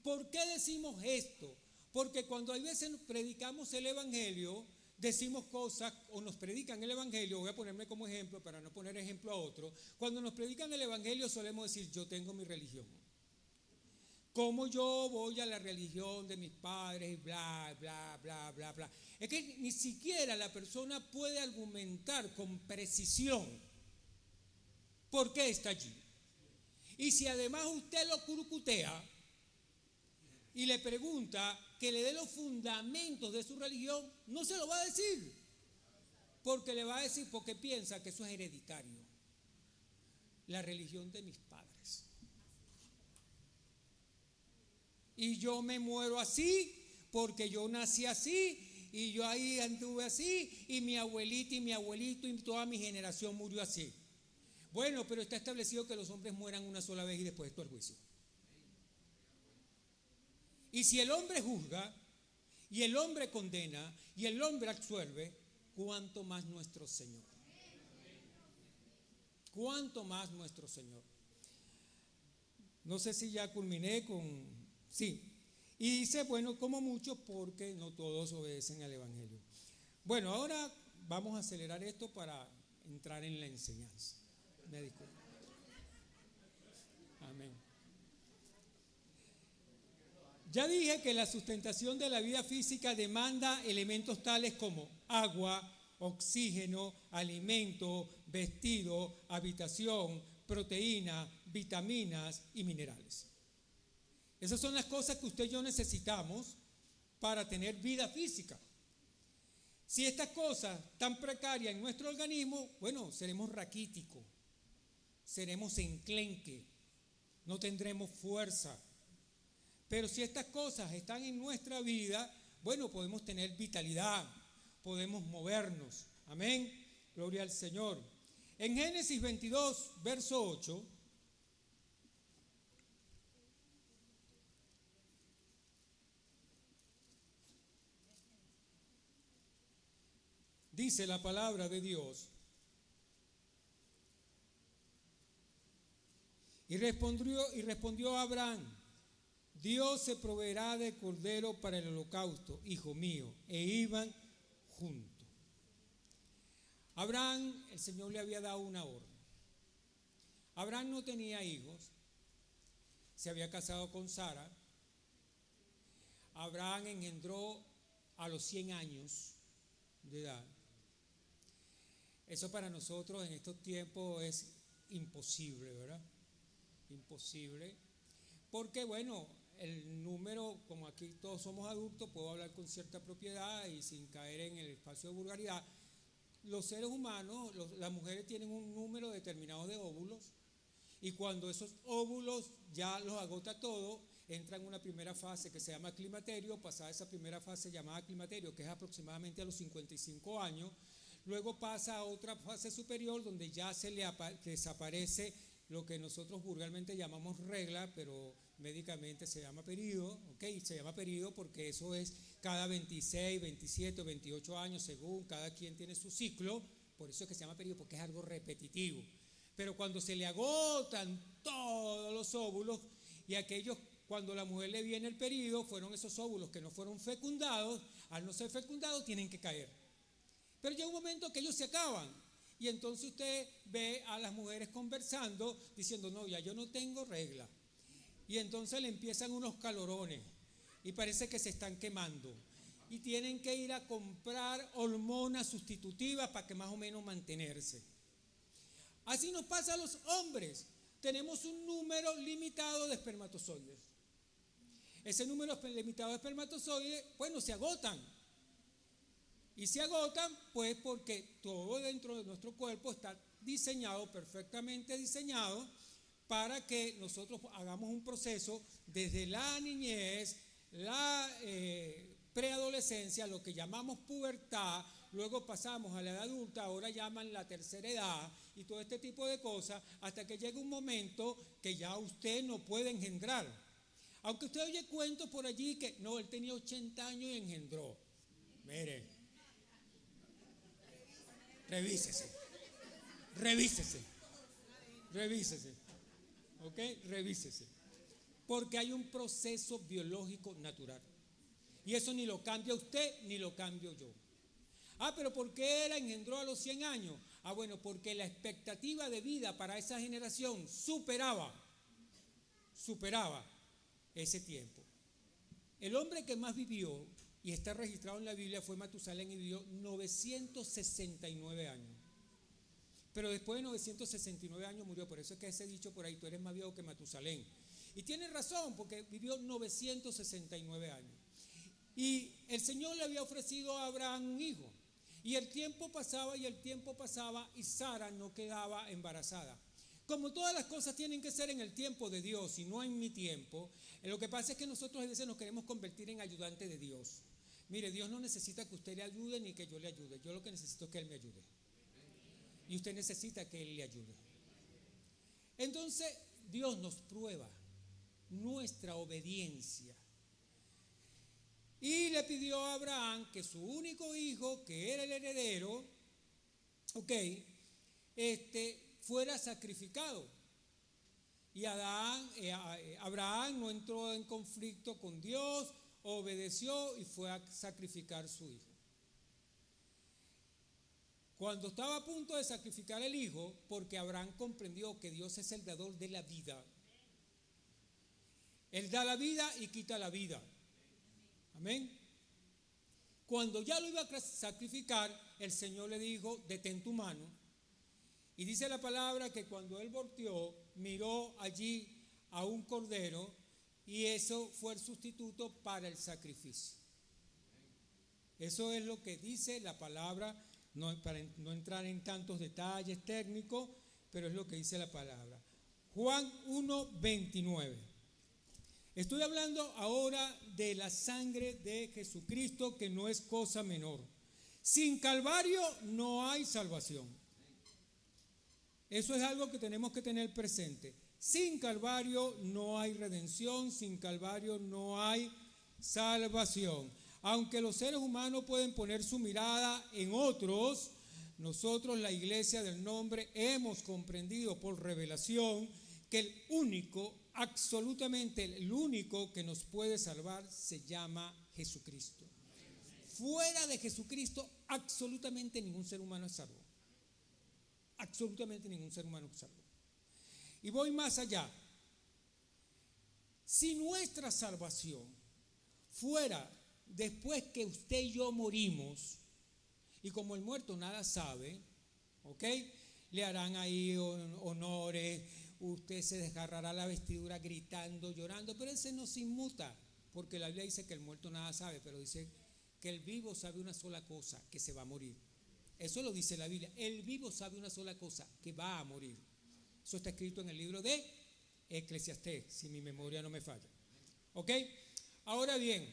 por qué decimos esto? Porque cuando a veces predicamos el Evangelio, decimos cosas o nos predican el evangelio, voy a ponerme como ejemplo para no poner ejemplo a otro, cuando nos predican el evangelio solemos decir yo tengo mi religión. ¿Cómo yo voy a la religión de mis padres? Y bla, bla, bla, bla, bla. Es que ni siquiera la persona puede argumentar con precisión por qué está allí. Y si además usted lo curucutea y le pregunta que le dé los fundamentos de su religión, no se lo va a decir. Porque le va a decir, porque piensa que eso es hereditario. La religión de mis padres. Y yo me muero así, porque yo nací así, y yo ahí anduve así, y mi abuelita y mi abuelito y toda mi generación murió así. Bueno, pero está establecido que los hombres mueran una sola vez y después esto al juicio. Y si el hombre juzga, y el hombre condena, y el hombre absuelve, ¿cuánto más nuestro Señor? ¿Cuánto más nuestro Señor? No sé si ya culminé con... Sí, y dice, bueno, como muchos porque no todos obedecen al evangelio. Bueno, ahora vamos a acelerar esto para entrar en la enseñanza. Me disculpo. Amén. Ya dije que la sustentación de la vida física demanda elementos tales como agua, oxígeno, alimento, vestido, habitación, proteína, vitaminas y minerales. Esas son las cosas que usted y yo necesitamos para tener vida física. Si estas cosas están precarias en nuestro organismo, bueno, seremos raquíticos, seremos enclenques, no tendremos fuerza. Pero si estas cosas están en nuestra vida, bueno, podemos tener vitalidad, podemos movernos. Amén. Gloria al Señor. En Génesis 22, verso 8, dice la palabra de Dios, y respondió Abraham, Dios se proveerá de cordero para el holocausto, hijo mío, e iban juntos. Abraham, el Señor le había dado una orden. Abraham no tenía hijos, se había casado con Sara. Abraham engendró a los 100 años de edad. Eso para nosotros en estos tiempos es imposible, ¿verdad? Imposible. Porque bueno, el número, como aquí todos somos adultos, puedo hablar con cierta propiedad y sin caer en el espacio de vulgaridad. Los seres humanos, las mujeres tienen un número determinado de óvulos y cuando esos óvulos ya los agota todo, entra en una primera fase que se llama climaterio. Pasada esa primera fase llamada climaterio, que es aproximadamente a los 55 años, luego pasa a otra fase superior donde ya se le desaparece lo que nosotros vulgarmente llamamos regla, pero médicamente se llama periodo, ¿ok? Se llama periodo porque eso es cada 26, 27 o 28 años, según cada quien tiene su ciclo, por eso es que se llama periodo, porque es algo repetitivo. Pero cuando se le agotan todos los óvulos y aquellos, cuando a la mujer le viene el periodo, fueron esos óvulos que no fueron fecundados, al no ser fecundados tienen que caer. Pero llega un momento que ellos se acaban. Y entonces usted ve a las mujeres conversando, diciendo, no, ya yo no tengo regla. Y entonces le empiezan unos calorones y parece que se están quemando. Y tienen que ir a comprar hormonas sustitutivas para que más o menos mantenerse. Así nos pasa a los hombres. Tenemos un número limitado de espermatozoides. Ese número limitado de espermatozoides, bueno, se agotan. Y se agotan pues porque todo dentro de nuestro cuerpo está diseñado, perfectamente diseñado, para que nosotros hagamos un proceso desde la niñez, la preadolescencia, lo que llamamos pubertad, luego pasamos a la edad adulta, ahora llaman la tercera edad y todo este tipo de cosas, hasta que llega un momento que ya usted no puede engendrar. Aunque usted oye cuentos por allí que no, él tenía 80 años y engendró. Mire. Revísese, ¿ok? Revísese, porque hay un proceso biológico natural y eso ni lo cambia usted ni lo cambio yo. Pero ¿por qué él engendró a los 100 años? Bueno, porque la expectativa de vida para esa generación superaba ese tiempo. El hombre que más vivió, y está registrado en la Biblia, fue Matusalén y vivió 969 años. Pero después de 969 años murió. Por eso es que ese dicho por ahí, tú eres más viejo que Matusalén. Y tiene razón, porque vivió 969 años. Y el Señor le había ofrecido a Abraham un hijo. Y el tiempo pasaba y Sara no quedaba embarazada. Como todas las cosas tienen que ser en el tiempo de Dios y no en mi tiempo, lo que pasa es que nosotros a veces nos queremos convertir en ayudantes de Dios. Mire, Dios no necesita que usted le ayude ni que yo le ayude. Yo lo que necesito es que Él me ayude. Y usted necesita que Él le ayude. Entonces, Dios nos prueba nuestra obediencia. Y le pidió a Abraham que su único hijo, que era el heredero, fuera sacrificado. Y Abraham no entró en conflicto con Dios, obedeció y fue a sacrificar su hijo. Cuando estaba a punto de sacrificar el hijo, porque Abraham comprendió que Dios es el dador de la vida. Él da la vida y quita la vida. Amén. Cuando ya lo iba a sacrificar, el Señor le dijo: detén tu mano. Y dice la palabra que cuando él volteó, miró allí a un cordero, y eso fue el sustituto para el sacrificio. Eso es lo que dice la palabra, para no entrar en tantos detalles técnicos, pero es lo que dice la palabra. Juan 1:29. Estoy hablando ahora de la sangre de Jesucristo, que no es cosa menor. Sin Calvario no hay salvación. Eso es algo que tenemos que tener presente. Sin Calvario no hay redención, sin Calvario no hay salvación. Aunque los seres humanos pueden poner su mirada en otros, nosotros, la Iglesia del Nombre, hemos comprendido por revelación que el único, absolutamente el único que nos puede salvar se llama Jesucristo. Fuera de Jesucristo, absolutamente ningún ser humano es salvo. Absolutamente ningún ser humano es salvo. Y voy más allá. Si nuestra salvación fuera después que usted y yo morimos, y como el muerto nada sabe, le harán ahí honores, usted se desgarrará la vestidura gritando, llorando, pero ese no se inmuta, porque la Biblia dice que el muerto nada sabe, pero dice que el vivo sabe una sola cosa, que se va a morir. Eso lo dice la Biblia. El vivo sabe una sola cosa, que va a morir. Eso está escrito en el libro de Eclesiastés, si mi memoria no me falla. Ahora bien,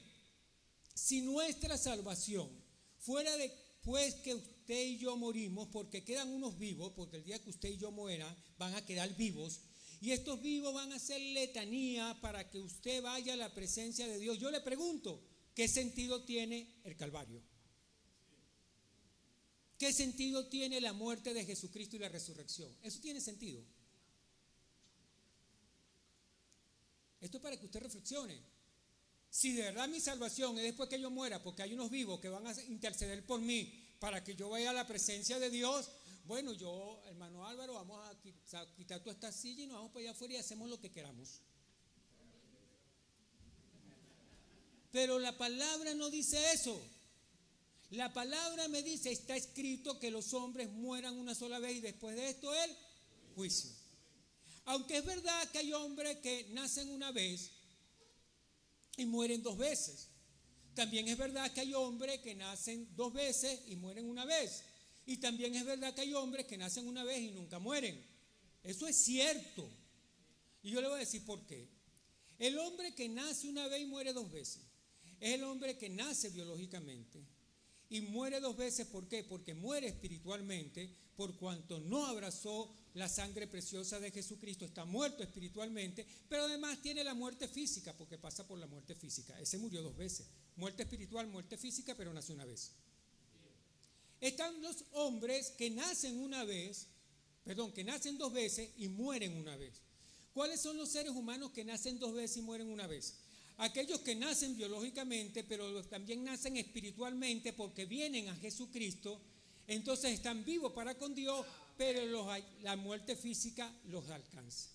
si nuestra salvación fuera después que usted y yo morimos, porque quedan unos vivos, porque el día que usted y yo mueran van a quedar vivos, y estos vivos van a hacer letanía para que usted vaya a la presencia de Dios. Yo le pregunto, ¿qué sentido tiene el Calvario? ¿Qué sentido tiene la muerte de Jesucristo y la resurrección? ¿Eso tiene sentido? Esto es para que usted reflexione. Si de verdad mi salvación es después que yo muera, porque hay unos vivos que van a interceder por mí para que yo vaya a la presencia de Dios, bueno, yo, hermano Álvaro, vamos a quitar toda esta silla y nos vamos para allá afuera y hacemos lo que queramos. Pero la palabra no dice eso. La palabra me dice, está escrito que los hombres mueran una sola vez y después de esto el juicio. Aunque es verdad que hay hombres que nacen una vez y mueren dos veces. También es verdad que hay hombres que nacen dos veces y mueren una vez. Y también es verdad que hay hombres que nacen una vez y nunca mueren. Eso es cierto. Y yo le voy a decir por qué. El hombre que nace una vez y muere dos veces es el hombre que nace biológicamente y muere dos veces. ¿Por qué? Porque muere espiritualmente, por cuanto no abrazó la sangre preciosa de Jesucristo, está muerto espiritualmente, pero además tiene la muerte física, porque pasa por la muerte física. Ese murió dos veces, muerte espiritual, muerte física, pero nació una vez. Están los hombres que nacen que nacen dos veces y mueren una vez. ¿Cuáles son los seres humanos que nacen dos veces y mueren una vez? aquellos que nacen biológicamente, pero también nacen espiritualmente porque vienen a Jesucristo, entonces están vivos para con Dios, pero la muerte física los alcanza.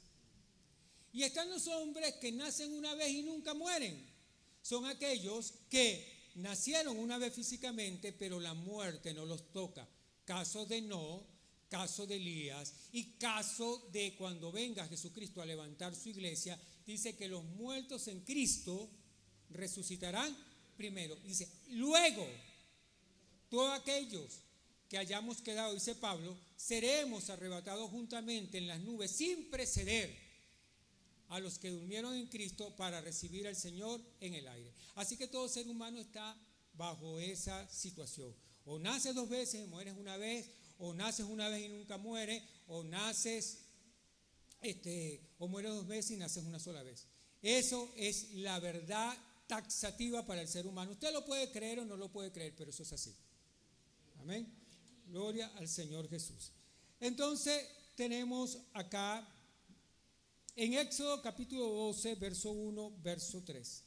Y están los hombres que nacen una vez y nunca mueren. Son aquellos que nacieron una vez físicamente, pero la muerte no los toca. Caso de Noé, caso de Elías y caso de cuando venga Jesucristo a levantar su iglesia, dice que los muertos en Cristo resucitarán primero. Dice, luego, todos aquellos que hayamos quedado, dice Pablo, seremos arrebatados juntamente en las nubes sin preceder a los que durmieron en Cristo para recibir al Señor en el aire. Así que todo ser humano está bajo esa situación. O naces dos veces y mueres una vez, o naces una vez y nunca mueres, o naces, o mueres dos veces y naces una sola vez. Eso es la verdad taxativa para el ser humano. Usted lo puede creer o no lo puede creer, pero eso es así. Amén. Gloria al Señor Jesús. Entonces tenemos acá en Éxodo capítulo 12, verso 1, verso 3.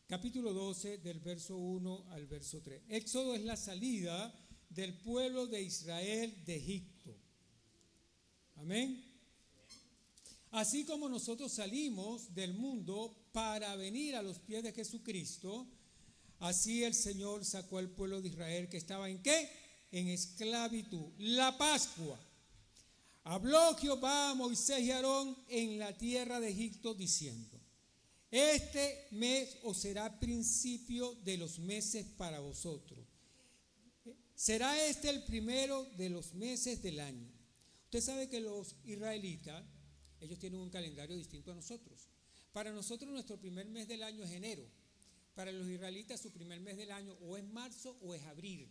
Capítulo 12 del verso 1 al verso 3. Éxodo es la salida del pueblo de Israel de Egipto. Amén. Así como nosotros salimos del mundo para venir a los pies de Jesucristo, así el Señor sacó al pueblo de Israel que estaba ¿en qué? En esclavitud. La Pascua. Habló Jehová a Moisés y Aarón en la tierra de Egipto diciendo: este mes os será principio de los meses para vosotros. Será este el primero de los meses del año. Usted sabe que los israelitas, ellos tienen un calendario distinto a nosotros. Para nosotros nuestro primer mes del año es enero. Para los israelitas su primer mes del año o es marzo o es abril.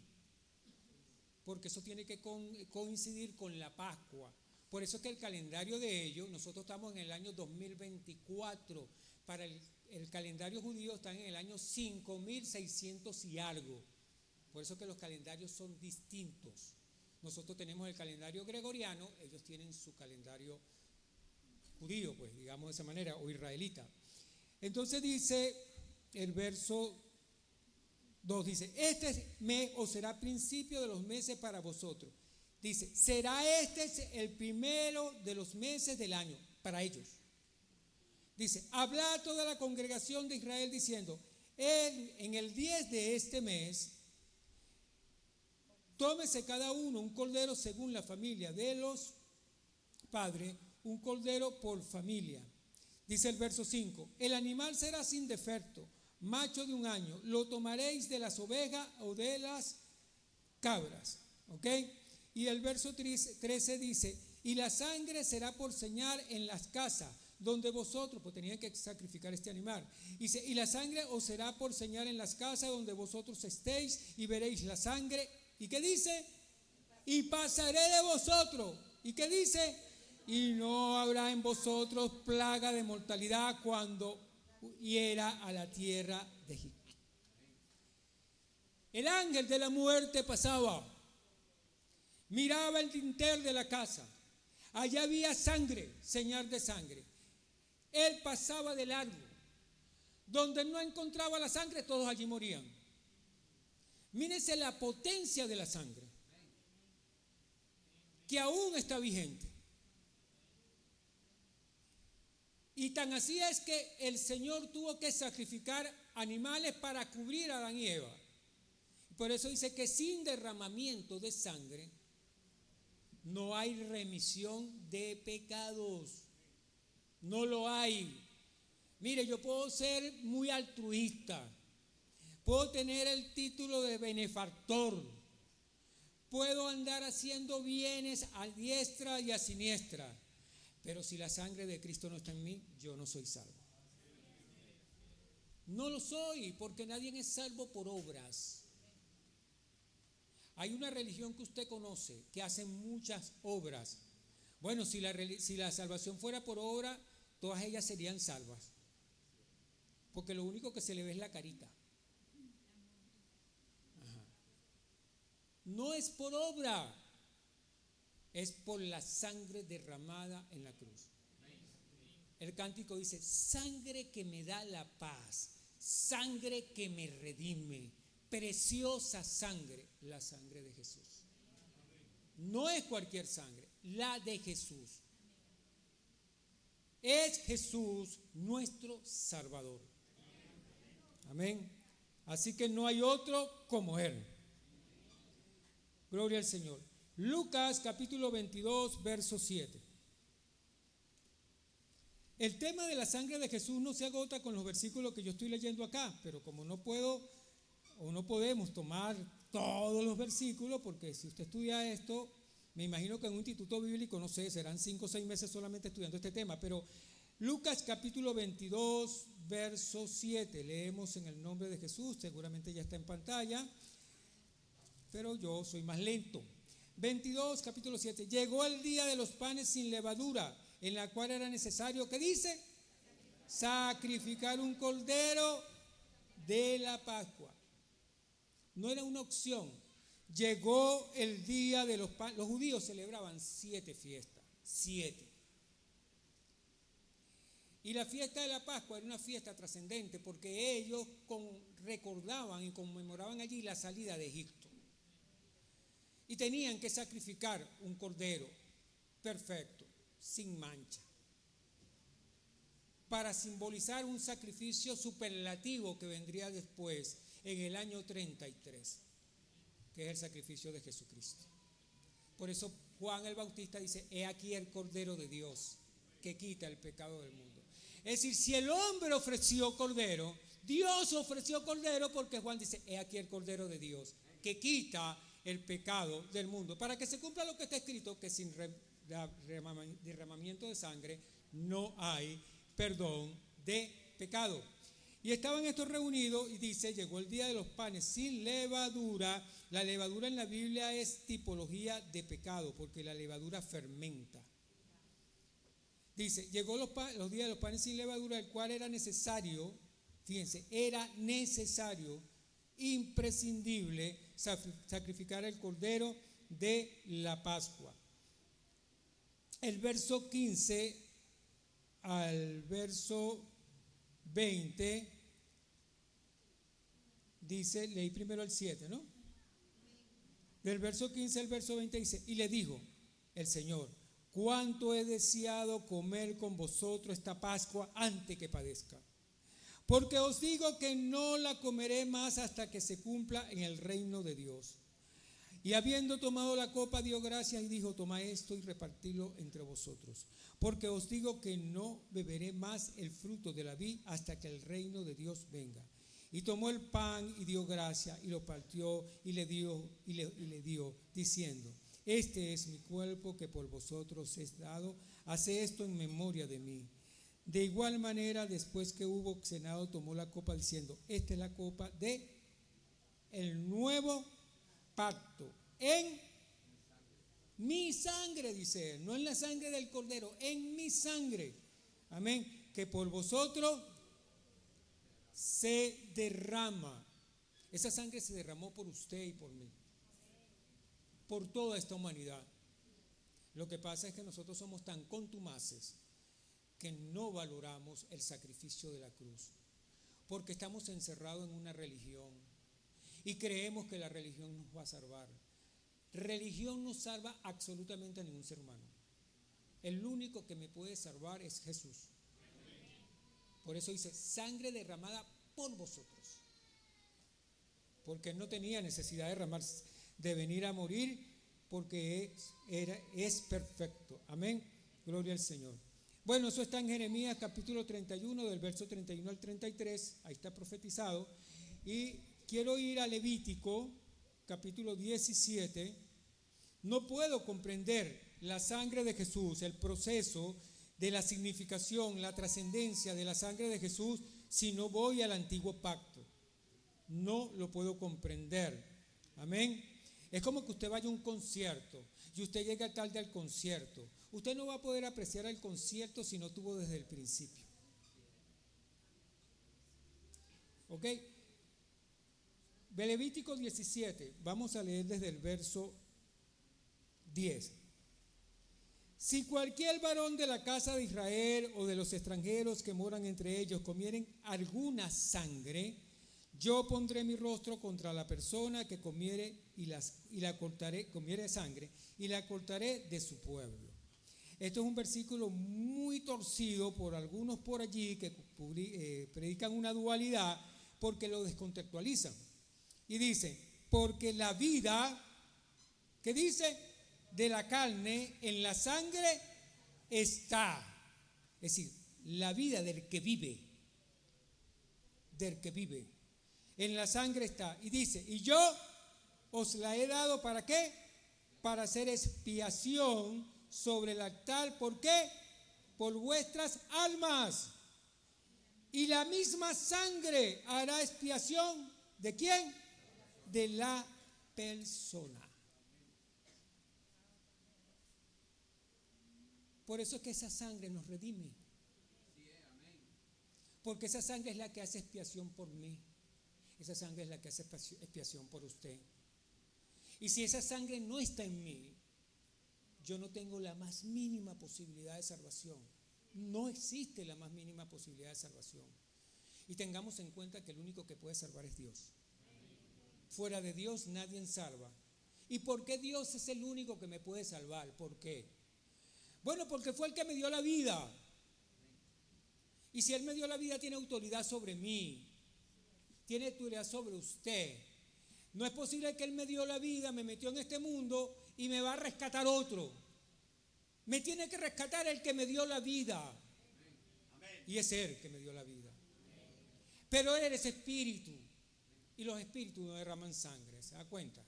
Porque eso tiene que coincidir con la Pascua. Por eso es que el calendario de ellos, nosotros estamos en el año 2024. Para el calendario judío están en el año 5600 y algo. Por eso que los calendarios son distintos. Nosotros tenemos el calendario gregoriano, ellos tienen su calendario judío, pues digamos de esa manera, o israelita. Entonces dice el verso 2, dice, este mes os será principio de los meses para vosotros. Dice, será este el primero de los meses del año, para ellos. Dice, habla a toda la congregación de Israel diciendo, en el 10 de este mes, tómese cada uno un cordero según la familia de los padres, un cordero por familia. Dice el verso 5, el animal será sin defecto, macho de un año, lo tomaréis de las ovejas o de las cabras. ¿Ok? Y el verso 13 dice, y la sangre será por señal en las casas donde vosotros, pues tenían que sacrificar este animal. Dice, y la sangre os será por señal en las casas donde vosotros estéis y veréis la sangre. ¿Y qué dice? Y pasaré de vosotros. ¿Y qué dice? Y no habrá en vosotros plaga de mortalidad cuando hiera a la tierra de Egipto. El ángel de la muerte pasaba, miraba el dintel de la casa, allá había sangre, señal de sangre. Él pasaba de largo, donde no encontraba la sangre, todos allí morían. Mírense la potencia de la sangre, que aún está vigente. Y tan así es que el Señor tuvo que sacrificar animales para cubrir a Adán y Eva. Por eso dice que sin derramamiento de sangre no hay remisión de pecados. No lo hay. Mire, yo puedo ser muy altruista, puedo tener el título de benefactor, puedo andar haciendo bienes a diestra y a siniestra, pero si la sangre de Cristo no está en mí, yo no soy salvo. No lo soy, porque nadie es salvo por obras. Hay una religión que usted conoce que hace muchas obras. Bueno, si la salvación fuera por obra, todas ellas serían salvas, porque lo único que se le ve es la carita. Ajá. No es por obra, es por la sangre derramada en la cruz. El cántico dice, sangre que me da la paz, sangre que me redime, preciosa sangre, la sangre de Jesús. No es cualquier sangre, la de Jesús. Es Jesús nuestro Salvador. Amén. Así que no hay otro como Él. Gloria al Señor. Lucas capítulo 22, verso 7. El tema de la sangre de Jesús no se agota con los versículos que yo estoy leyendo acá, pero como no puedo o no podemos tomar todos los versículos, porque si usted estudia esto, me imagino que en un instituto bíblico, no sé, serán 5 o 6 meses solamente estudiando este tema, pero Lucas capítulo 22, verso 7, leemos en el nombre de Jesús, seguramente ya está en pantalla, pero yo soy más lento. 22, capítulo 7, llegó el día de los panes sin levadura, en la cual era necesario, ¿qué dice? Sacrificar un cordero de la Pascua. No era una opción. Llegó el día de los panes. Los judíos celebraban 7 fiestas, 7. Y la fiesta de la Pascua era una fiesta trascendente porque ellos recordaban y conmemoraban allí la salida de Egipto. Y tenían que sacrificar un cordero perfecto, sin mancha, para simbolizar un sacrificio superlativo que vendría después en el año 33, que es el sacrificio de Jesucristo. Por eso Juan el Bautista dice, he aquí el Cordero de Dios que quita el pecado del mundo. Es decir, si el hombre ofreció cordero, Dios ofreció cordero, porque Juan dice, he aquí el Cordero de Dios que quita el pecado del mundo, para que se cumpla lo que está escrito, que sin derramamiento de sangre no hay perdón de pecado. Y estaban estos reunidos y dice, llegó el día de los panes sin levadura. La levadura en la Biblia es tipología de pecado, porque la levadura fermenta. Dice, llegó los días de los panes sin levadura, el cual era necesario, fíjense, era necesario, imprescindible, sacrificar el cordero de la Pascua. El verso 15 al verso 20 dice, leí primero el 7, ¿no? Del verso 15 al verso 20 dice, y le dijo el Señor, cuánto he deseado comer con vosotros esta Pascua antes que padezca. Porque os digo que no la comeré más hasta que se cumpla en el reino de Dios. Y habiendo tomado la copa, dio gracias y dijo, toma esto y repartidlo entre vosotros. Porque os digo que no beberé más el fruto de la vid hasta que el reino de Dios venga. Y tomó el pan y dio gracias y lo partió y le dio, diciendo, este es mi cuerpo que por vosotros es dado, haced esto en memoria de mí. De igual manera, después que hubo cenado, tomó la copa diciendo, esta es la copa de el nuevo pacto en mi sangre, dice él, no en la sangre del cordero, en mi sangre, amén, que por vosotros se derrama. Esa sangre se derramó por usted y por mí, por toda esta humanidad. Lo que pasa es que nosotros somos tan contumaces que no valoramos el sacrificio de la cruz, porque estamos encerrados en una religión y creemos que la religión nos va a salvar. Religión no salva absolutamente a ningún ser humano. El único que me puede salvar es Jesús. Por eso dice, sangre derramada por vosotros, porque Él no tenía necesidad de derramar, de venir a morir, porque es perfecto. Amén, gloria al Señor. Bueno, eso está en Jeremías capítulo 31, del verso 31 al 33, ahí está profetizado. Y quiero ir a Levítico capítulo 17. No puedo comprender la sangre de Jesús, el proceso de la significación, la trascendencia de la sangre de Jesús, si no voy al antiguo pacto. No lo puedo comprender. Amén. Es como que usted vaya a un concierto y usted llega tarde al concierto. Usted no va a poder apreciar el concierto si no tuvo desde el principio. ¿Ok? Levítico 17, vamos a leer desde el verso 10. Si cualquier varón de la casa de Israel o de los extranjeros que moran entre ellos comieren alguna sangre, yo pondré mi rostro contra la persona que comiere comiere sangre y la cortaré de su pueblo. Esto es un versículo muy torcido por algunos por allí que predican una dualidad porque lo descontextualizan. Y dice, porque la vida, ¿qué dice? De la carne en la sangre está. Es decir, la vida del que vive. Del que vive. En la sangre está. Y dice, y yo os la he dado ¿para qué? Para hacer expiación sobre el altar. ¿Por qué? Por vuestras almas. Y la misma sangre hará expiación. ¿De quién? De la persona. Por eso es que esa sangre nos redime. Porque esa sangre es la que hace expiación por mí. Esa sangre es la que hace expiación por usted. Y si esa sangre no está en mí, yo no tengo la más mínima posibilidad de salvación. No existe la más mínima posibilidad de salvación. Y tengamos en cuenta que el único que puede salvar es Dios. Fuera de Dios nadie salva. ¿Y por qué Dios es el único que me puede salvar? ¿Por qué? Bueno, porque fue el que me dio la vida. Y si Él me dio la vida, tiene autoridad sobre mí. Tiene autoridad sobre usted. No es posible que Él me dio la vida, me metió en este mundo y me va a rescatar otro. Me tiene que rescatar el que me dio la vida. Y es Él que me dio la vida. Pero Él es espíritu. Y los espíritus no derraman sangre, ¿se da cuenta?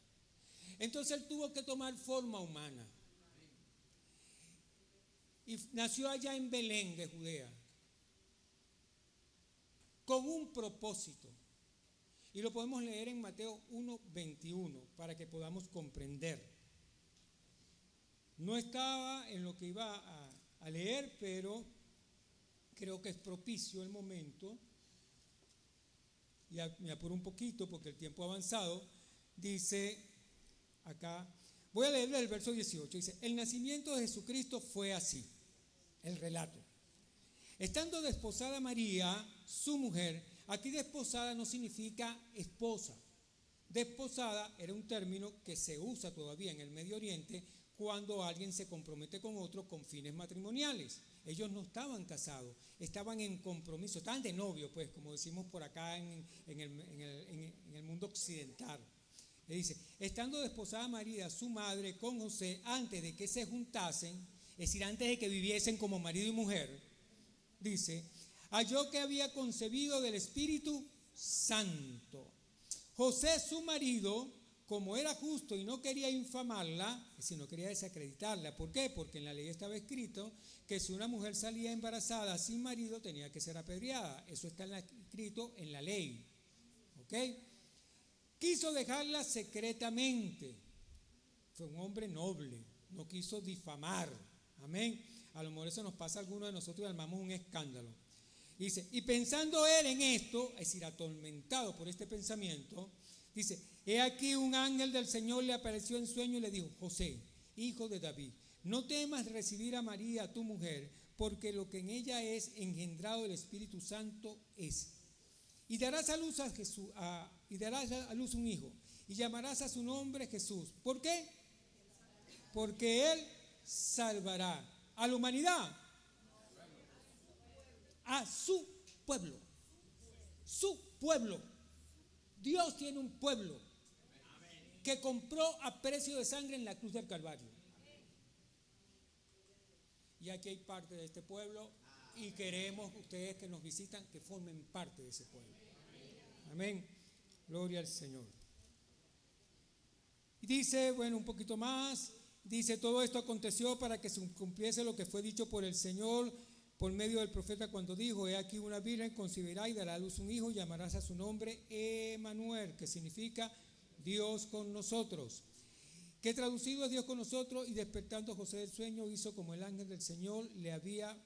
Entonces Él tuvo que tomar forma humana. Y nació allá en Belén de Judea. Con un propósito. Y lo podemos leer en Mateo 1:21 para que podamos comprender. No estaba en lo que iba a leer, pero creo que es propicio el momento. Ya me apuro un poquito porque el tiempo ha avanzado. Dice acá, voy a leerle el verso 18. Dice, el nacimiento de Jesucristo fue así, el relato. Estando desposada María, su mujer, aquí desposada no significa esposa. Desposada era un término que se usa todavía en el Medio Oriente cuando alguien se compromete con otro con fines matrimoniales. Ellos no estaban casados, estaban en compromiso, estaban de novio, pues, como decimos por acá en el mundo occidental. Le dice, estando desposada María, su madre, con José, antes de que se juntasen, es decir, antes de que viviesen como marido y mujer, dice, halló que había concebido del Espíritu Santo. José, su marido, como era justo y no quería infamarla, sino quería desacreditarla. ¿Por qué? Porque en la ley estaba escrito que si una mujer salía embarazada sin marido tenía que ser apedreada. Eso está escrito en la ley. ¿Ok? Quiso dejarla secretamente. Fue un hombre noble, no quiso difamar. Amén. A lo mejor eso nos pasa a algunos de nosotros y armamos un escándalo. Dice, y pensando él en esto, es decir, atormentado por este pensamiento, dice, he aquí un ángel del Señor le apareció en sueño y le dijo, José, hijo de David, no temas recibir a María, tu mujer, porque lo que en ella es engendrado del Espíritu Santo es. Y darás a luz a luz un hijo, y llamarás a su nombre Jesús. ¿Por qué? Porque él salvará a la humanidad, a su pueblo. Su pueblo. Dios tiene un pueblo que compró a precio de sangre en la cruz del Calvario. Y aquí hay parte de este pueblo y queremos ustedes que nos visitan que formen parte de ese pueblo. Amén. Gloria al Señor. Y dice, bueno, un poquito más. Dice, todo esto aconteció para que se cumpliese lo que fue dicho por el Señor por medio del profeta cuando dijo, he aquí una virgen concebirá y dará a luz un hijo y llamarás a su nombre Emmanuel, que significa Dios con nosotros. Que traducido es Dios con nosotros, y despertando José del sueño hizo como el ángel del Señor le había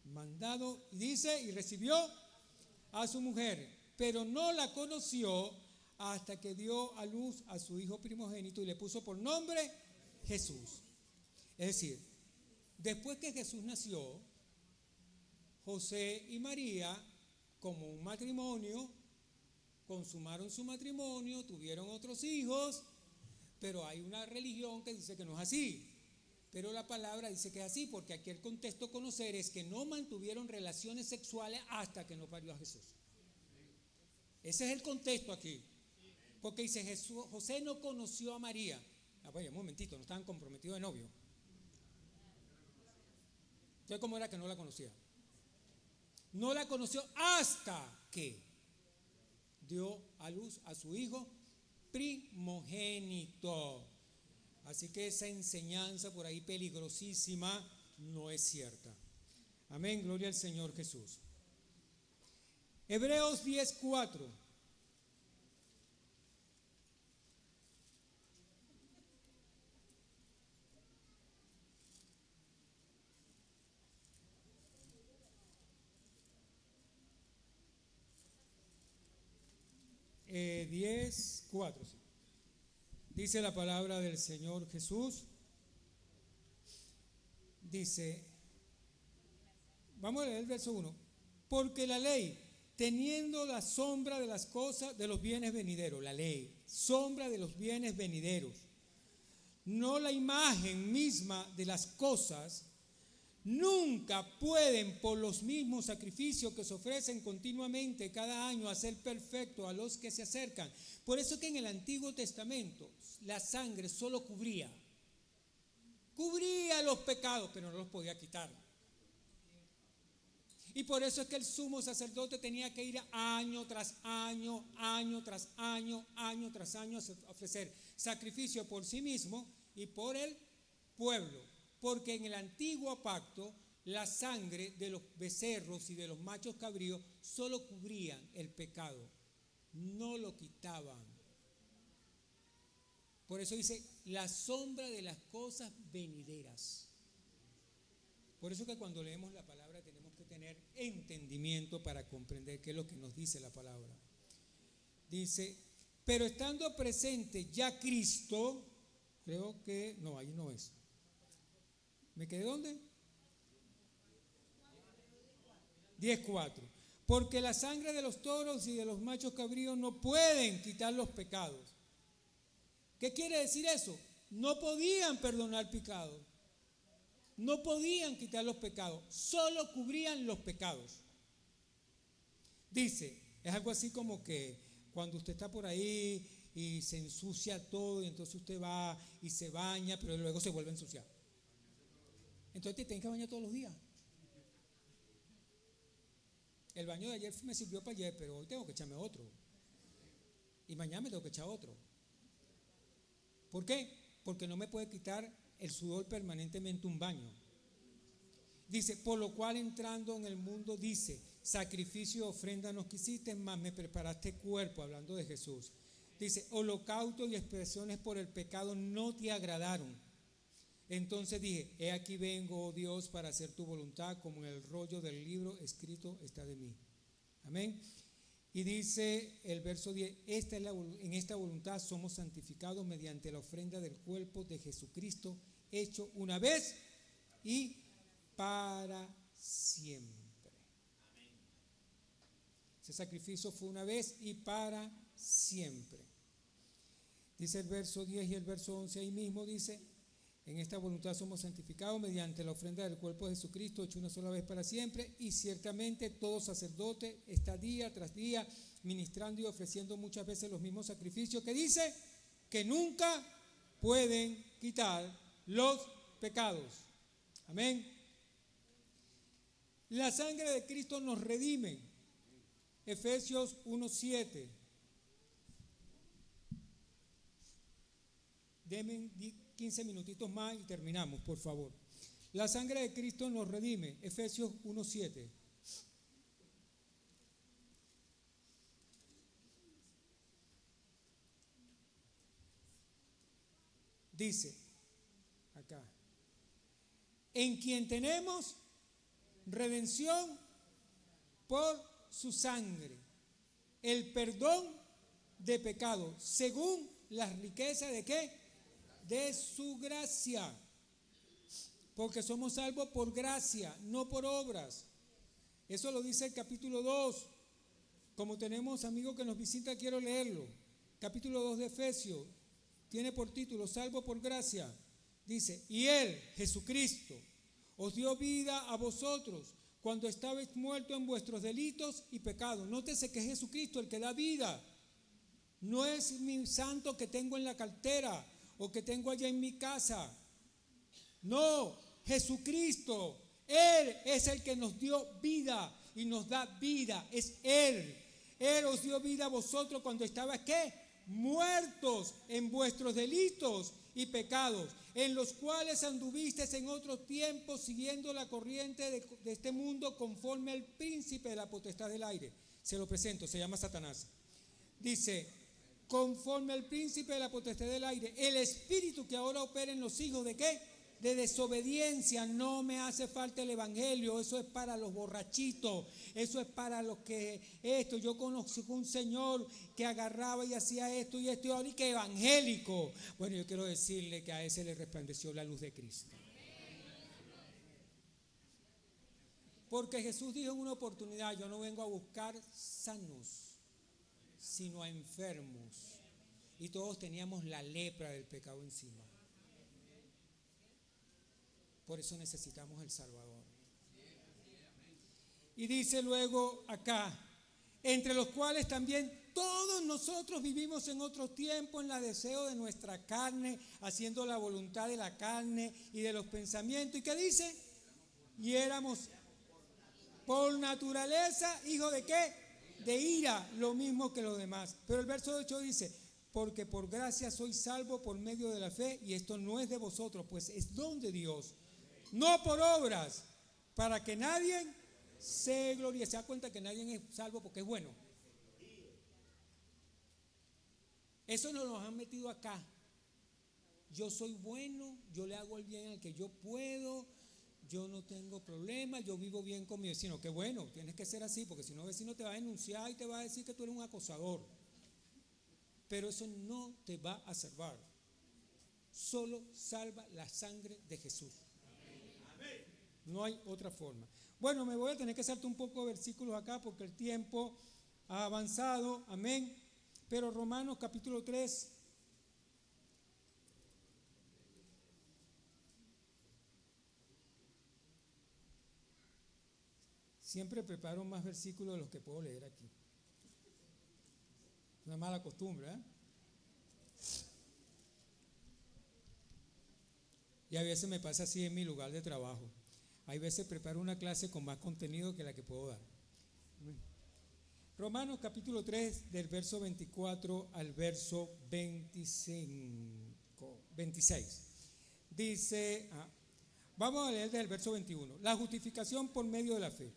mandado, y dice, y recibió a su mujer, pero no la conoció hasta que dio a luz a su hijo primogénito y le puso por nombre Jesús. Es decir, Después que Jesús nació, José y María, como un matrimonio, consumaron su matrimonio, tuvieron otros hijos, pero hay una religión que dice que no es así. Pero la palabra dice que es así, porque aquí el contexto conocer es que no mantuvieron relaciones sexuales hasta que no parió a Jesús. Ese es el contexto aquí. Porque dice José no conoció a María. Vaya, un momentito, no estaban comprometidos de novio. Entonces, ¿cómo era que no la conocía? No la conoció hasta que dio a luz a su hijo primogénito. Así que esa enseñanza por ahí peligrosísima no es cierta. Amén, gloria al Señor Jesús. Hebreos 10:4. Eh, 10:4. Sí. Dice la palabra del Señor Jesús. Dice, vamos a leer el verso 1. Porque la ley, teniendo la sombra de las cosas, de los bienes venideros, la ley, sombra de los bienes venideros, no la imagen misma de las cosas, nunca pueden por los mismos sacrificios que se ofrecen continuamente cada año hacer perfecto a los que se acercan. Por eso que en el Antiguo Testamento la sangre solo cubría los pecados, pero no los podía quitar. Y por eso es que el sumo sacerdote tenía que ir año tras año, año tras año, año tras año a ofrecer sacrificio por sí mismo y por el pueblo. Porque en el antiguo pacto la sangre de los becerros y de los machos cabríos solo cubrían el pecado, no lo quitaban. Por eso dice la sombra de las cosas venideras. Por eso que cuando leemos la palabra tenemos que tener entendimiento para comprender qué es lo que nos dice la palabra. Dice, pero estando presente ya Cristo, creo que, no, ahí no es. ¿Me quedé dónde? 10:4. Porque la sangre de los toros y de los machos cabríos no pueden quitar los pecados. ¿Qué quiere decir eso? No podían perdonar pecados. No podían quitar los pecados, solo cubrían los pecados. Dice, es algo así como que cuando usted está por ahí y se ensucia todo y entonces usted va y se baña, pero luego se vuelve a ensuciar. Entonces te tienen que bañar todos los días. El baño de ayer me sirvió para ayer, pero hoy tengo que echarme otro. Y mañana me tengo que echar otro. ¿Por qué? Porque no me puede quitar el sudor permanentemente un baño. Dice, por lo cual entrando en el mundo, dice, sacrificio y ofrenda no quisiste, mas me preparaste cuerpo, hablando de Jesús. Dice, holocausto y expresiones por el pecado no te agradaron. Entonces dije, he aquí vengo, oh Dios, para hacer tu voluntad, como en el rollo del libro escrito está de mí. Amén. Y dice el verso 10, en esta voluntad somos santificados mediante la ofrenda del cuerpo de Jesucristo, hecho una vez y para siempre. Ese sacrificio fue una vez y para siempre. Dice el verso 10 y el verso 11 ahí mismo, dice, en esta voluntad somos santificados mediante la ofrenda del cuerpo de Jesucristo, hecho una sola vez para siempre, y ciertamente todo sacerdote está día tras día ministrando y ofreciendo muchas veces los mismos sacrificios que dice que nunca pueden quitar los pecados. Amén. La sangre de Cristo nos redime. Efesios 1:7. Denme 15 minutitos más y terminamos, por favor. La sangre de Cristo nos redime. Efesios 1:7. Dice acá, en quien tenemos redención por su sangre, el perdón de pecado, según las riquezas de ¿qué? De su gracia, porque somos salvos por gracia, no por obras. Eso lo dice el capítulo 2. Como tenemos amigos que nos visitan, quiero leerlo. Capítulo 2 de Efesios, tiene por título, salvo por gracia. Dice, y Él, Jesucristo, os dio vida a vosotros cuando estabais muertos en vuestros delitos y pecados. Nótese que es Jesucristo el que da vida. No es mi santo que tengo en la cartera o que tengo allá en mi casa. No, Jesucristo, Él es el que nos dio vida y nos da vida. Es Él. Él os dio vida a vosotros cuando estabais, ¿qué? Muertos en vuestros delitos y pecados, en los cuales anduvisteis en otros tiempos siguiendo la corriente de este mundo conforme al príncipe de la potestad del aire. Se lo presento, se llama Satanás. Dice, conforme al príncipe de la potestad del aire, el espíritu que ahora opera en los hijos de ¿qué? De desobediencia. No me hace falta el evangelio, eso es para los borrachitos, eso es para los que yo conozco un señor que agarraba y hacía esto y ahora y que evangélico. Bueno, yo quiero decirle que a ese le resplandeció la luz de Cristo. Porque Jesús dijo en una oportunidad, yo no vengo a buscar sanos, sino a enfermos. Y todos teníamos la lepra del pecado encima. Por eso necesitamos el Salvador. Y dice luego acá, entre los cuales también todos nosotros vivimos en otro tiempo en la deseo de nuestra carne, haciendo la voluntad de la carne y de los pensamientos. ¿Y qué dice? Y éramos por naturaleza, hijo de ¿qué? De ira, lo mismo que los demás. Pero el verso 8 dice, porque por gracia sois salvos por medio de la fe, y esto no es de vosotros, pues es don de Dios. No por obras, para que nadie se gloríe. Se da cuenta que nadie es salvo porque es bueno. Eso nos lo han metido acá. Yo soy bueno, yo le hago el bien al que yo puedo, yo no tengo problema, yo vivo bien con mi vecino. Qué bueno, tienes que ser así, porque si no el vecino te va a denunciar y te va a decir que tú eres un acosador. Pero eso no te va a salvar. Solo salva la sangre de Jesús. No hay otra forma. Bueno, me voy a tener que saltar un poco de versículos acá porque el tiempo ha avanzado. Amén. Pero Romanos capítulo 3. Siempre preparo más versículos de los que puedo leer aquí. Una mala costumbre, ¿eh? Y a veces me pasa así en mi lugar de trabajo. Hay veces preparo una clase con más contenido que la que puedo dar. Romanos capítulo 3, del verso 24 al verso 26. Dice, vamos a leer desde el verso 21. La justificación por medio de la fe.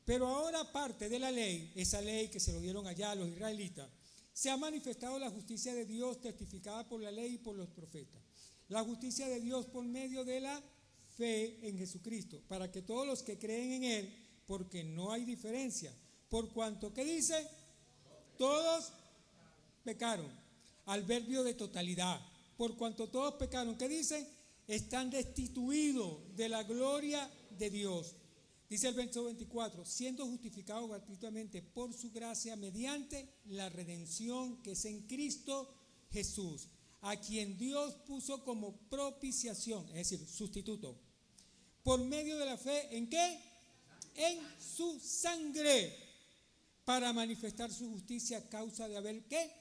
Pero ahora, aparte de la ley, esa ley que se lo dieron allá a los israelitas, se ha manifestado la justicia de Dios testificada por la ley y por los profetas. La justicia de Dios por medio de la fe en Jesucristo, para que todos los que creen en Él, porque no hay diferencia, por cuanto, ¿qué dice? Todos pecaron, al verbio de totalidad, por cuanto todos pecaron, ¿qué dice? Están destituidos de la gloria de Dios. Dice el verso 24, siendo justificados gratuitamente por su gracia mediante la redención que es en Cristo Jesús, a quien Dios puso como propiciación, es decir, sustituto, por medio de la fe, ¿en qué? En su sangre, para manifestar su justicia a causa de haber, ¿qué?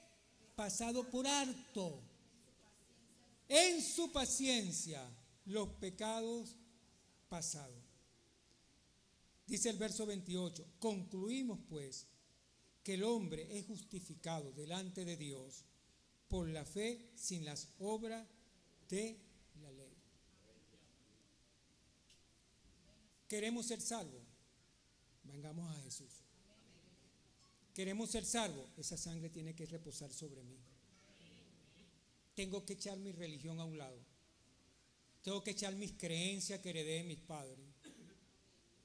Pasado por harto, en su paciencia, los pecados pasados. Dice el verso 28, concluimos pues que el hombre es justificado delante de Dios por la fe sin las obras de la ley. ¿Queremos ser salvos? Vengamos a Jesús. ¿Queremos ser salvos? Esa sangre tiene que reposar sobre mí. Tengo que echar mi religión a un lado. Tengo que echar mis creencias que heredé de mis padres.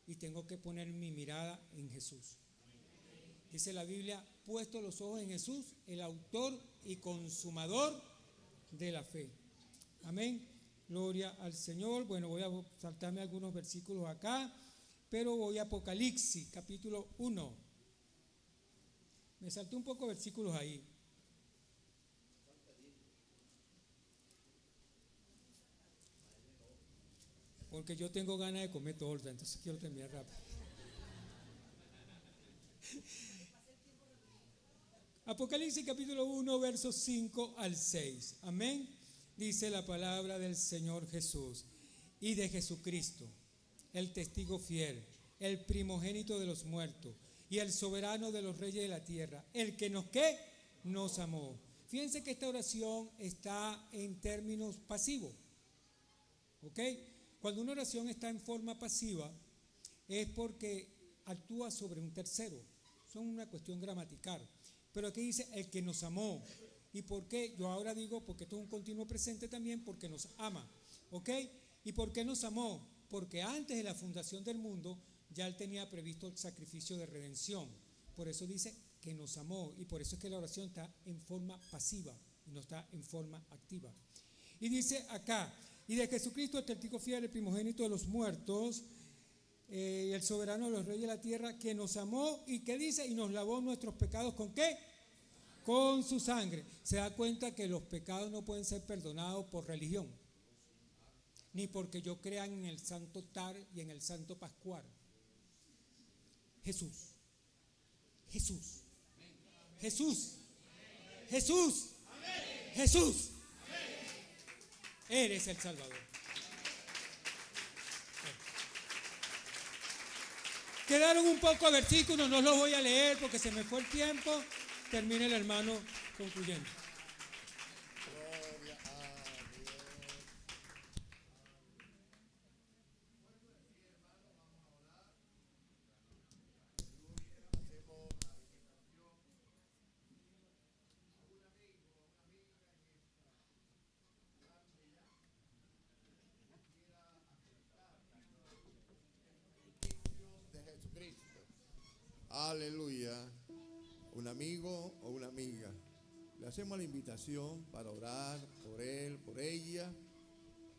Y tengo que poner mi mirada en Jesús. Dice la Biblia, puesto los ojos en Jesús, el autor y consumador de la fe. Amén. Gloria al Señor. Bueno, voy a saltarme algunos versículos acá, pero voy a Apocalipsis, capítulo 1. Me salté un poco versículos ahí. Porque yo tengo ganas de comer torta, entonces quiero terminar rápido. Apocalipsis capítulo 1, versos 5 al 6. Amén. Dice la palabra del Señor Jesús y de Jesucristo, el testigo fiel, el primogénito de los muertos y el soberano de los reyes de la tierra, el que nos amó. Fíjense que esta oración está en términos pasivos. ¿Ok? Cuando una oración está en forma pasiva es porque actúa sobre un tercero. Eso es una cuestión gramatical. Pero aquí dice el que nos amó. ¿Y por qué? Yo ahora digo porque esto es un continuo presente también, porque nos ama. ¿Ok? ¿Y por qué nos amó? Porque antes de la fundación del mundo ya Él tenía previsto el sacrificio de redención. Por eso dice que nos amó. Y por eso es que la oración está en forma pasiva y no está en forma activa. Y dice acá, y de Jesucristo, el testigo fiel, el primogénito de los muertos, y el soberano de los reyes de la tierra, que nos amó y que dice, y nos lavó nuestros pecados, ¿con qué? Con su sangre. Se da cuenta que los pecados no pueden ser perdonados por religión, ni porque yo crea en el santo Tar y en el santo Pascual. Jesús, Jesús, Jesús, Jesús, Jesús. Eres el Salvador. Quedaron un poco de versículos, no los voy a leer porque se me fue el tiempo. Termina el hermano concluyendo. Gloria a Dios. De Jesucristo. Aleluya. Un amigo o una amiga. Le hacemos la invitación para orar por él, por ella,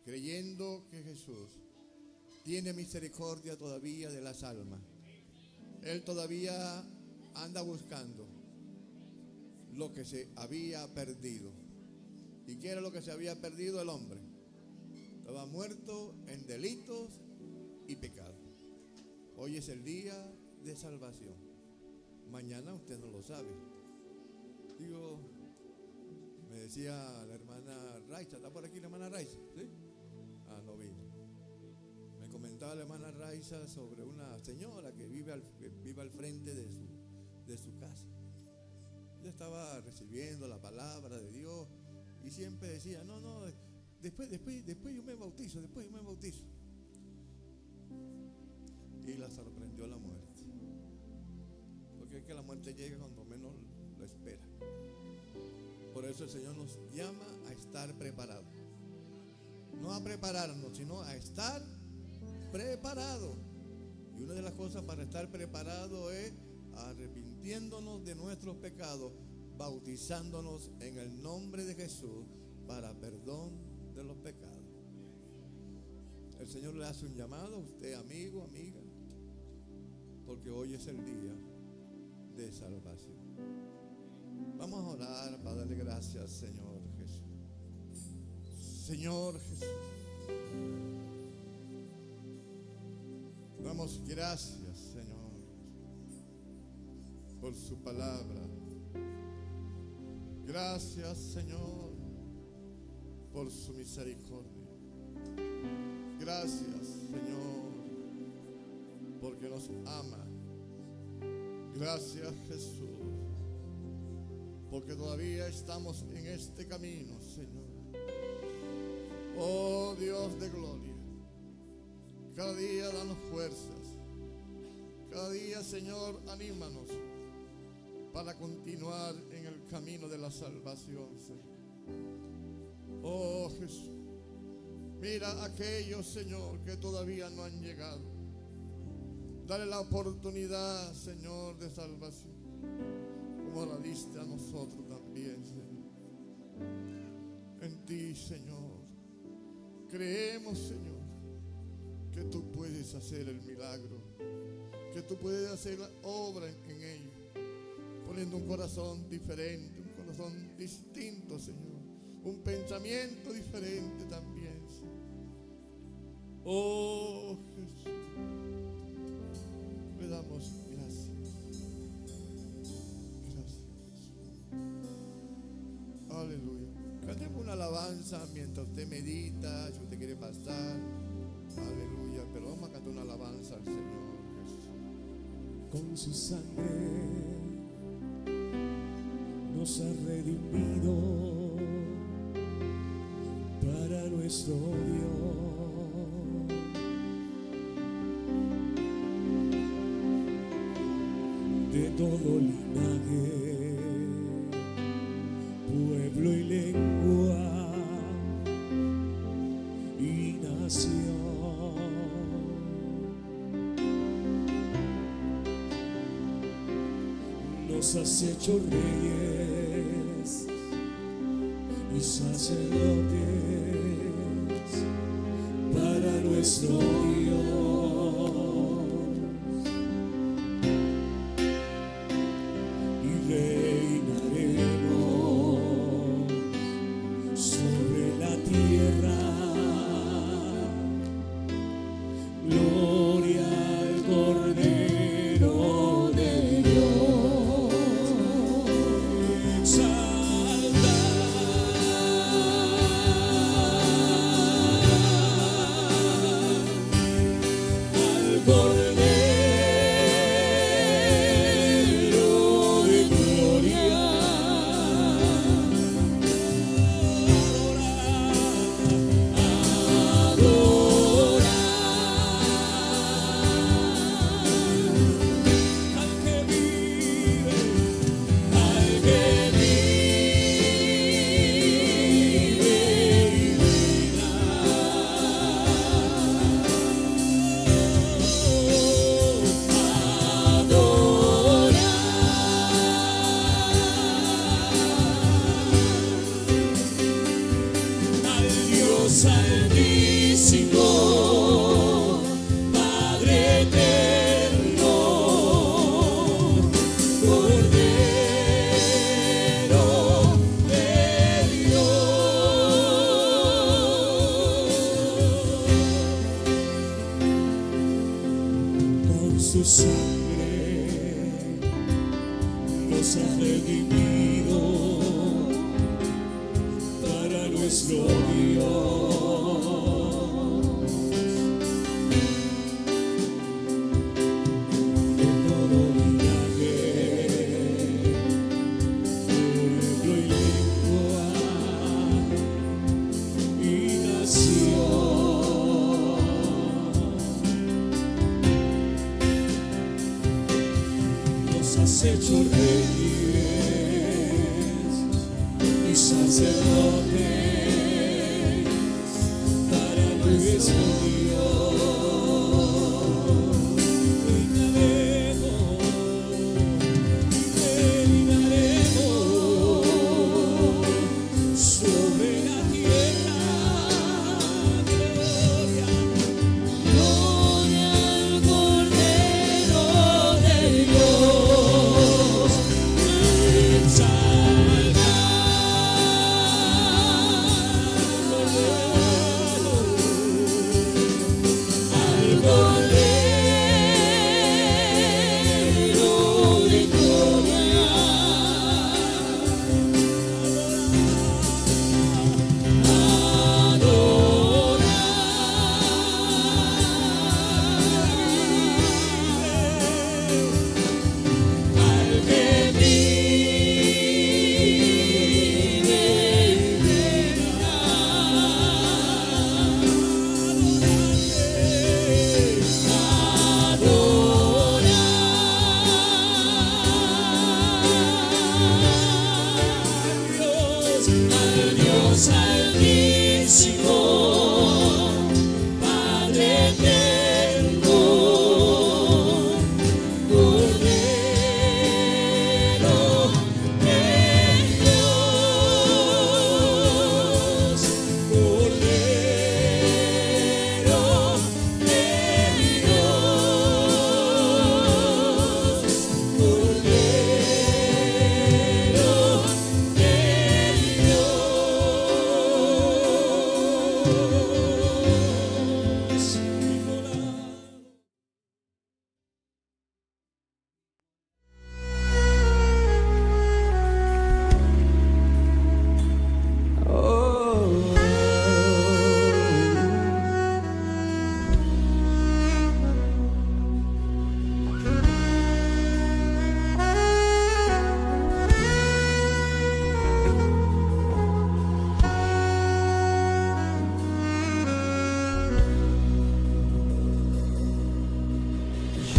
creyendo que Jesús tiene misericordia todavía de las almas. Él todavía anda buscando lo que se había perdido. ¿Y qué era lo que se había perdido? El hombre. Estaba muerto en delitos y pecados. Hoy es el día de salvación. Mañana usted no lo sabe. Digo, me decía la hermana Raiza, ¿está por aquí la hermana Raiza? ¿Sí? Ah, no vino. Me comentaba la hermana Raiza sobre una señora que vive al frente de su casa. Ella estaba recibiendo la palabra de Dios y siempre decía, no, después yo me bautizo, Y la sorprendió la muerte. Porque es que la muerte llega cuando menos lo espera. Por eso el Señor nos llama a estar preparados. No a prepararnos, sino a estar preparados. Y una de las cosas para estar preparados es arrepintiéndonos de nuestros pecados, bautizándonos en el nombre de Jesús para perdón de los pecados. El Señor le hace un llamado a usted, amigo, amiga, porque hoy es el día de salvación. Vamos a orar para darle gracias, Señor Jesús. Señor Jesús, damos gracias, Señor, por su palabra. Gracias, Señor, por su misericordia. Gracias, Señor, porque nos ama. Gracias, Jesús, porque todavía estamos en este camino, Señor. Oh Dios de gloria, cada día danos fuerzas. Cada día, Señor, anímanos para continuar en el camino de la salvación, Señor. Oh Jesús, mira a aquellos, Señor, que todavía no han llegado. Dale la oportunidad, Señor, de salvación, como la diste a nosotros también, Señor. En ti, Señor, creemos, Señor, que tú puedes hacer el milagro, que tú puedes hacer la obra en ellos, poniendo un corazón diferente, un corazón distinto, Señor, un pensamiento diferente también, Señor. Oh Jesús, le damos gracias. Gracias, Jesús. Aleluya. Cantemos una alabanza mientras usted medita, si usted quiere pasar. Aleluya. Pero vamos a cantar una alabanza al Señor Jesús. Con su sangre nos ha redimido para nuestro Dios. De todo linaje, pueblo y lengua y nación, nos has hecho reyes y sacerdotes para nuestro Dios. Santísimo, Padre eterno, Cordero de Dios. Con su sangre nos ha redimido para nuestro Dios. Hecho reyes y sacerdotes para nuestro Dios. Reinaremos sobre la tierra. Gloria al Cordero de Dios.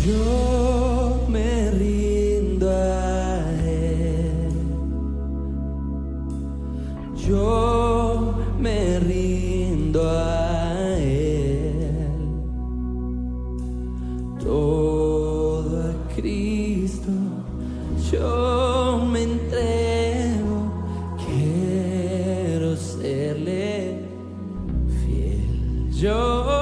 Yo me rindo a Él. Yo me rindo a Él. Todo a Cristo yo me entrego. Quiero serle fiel. Yo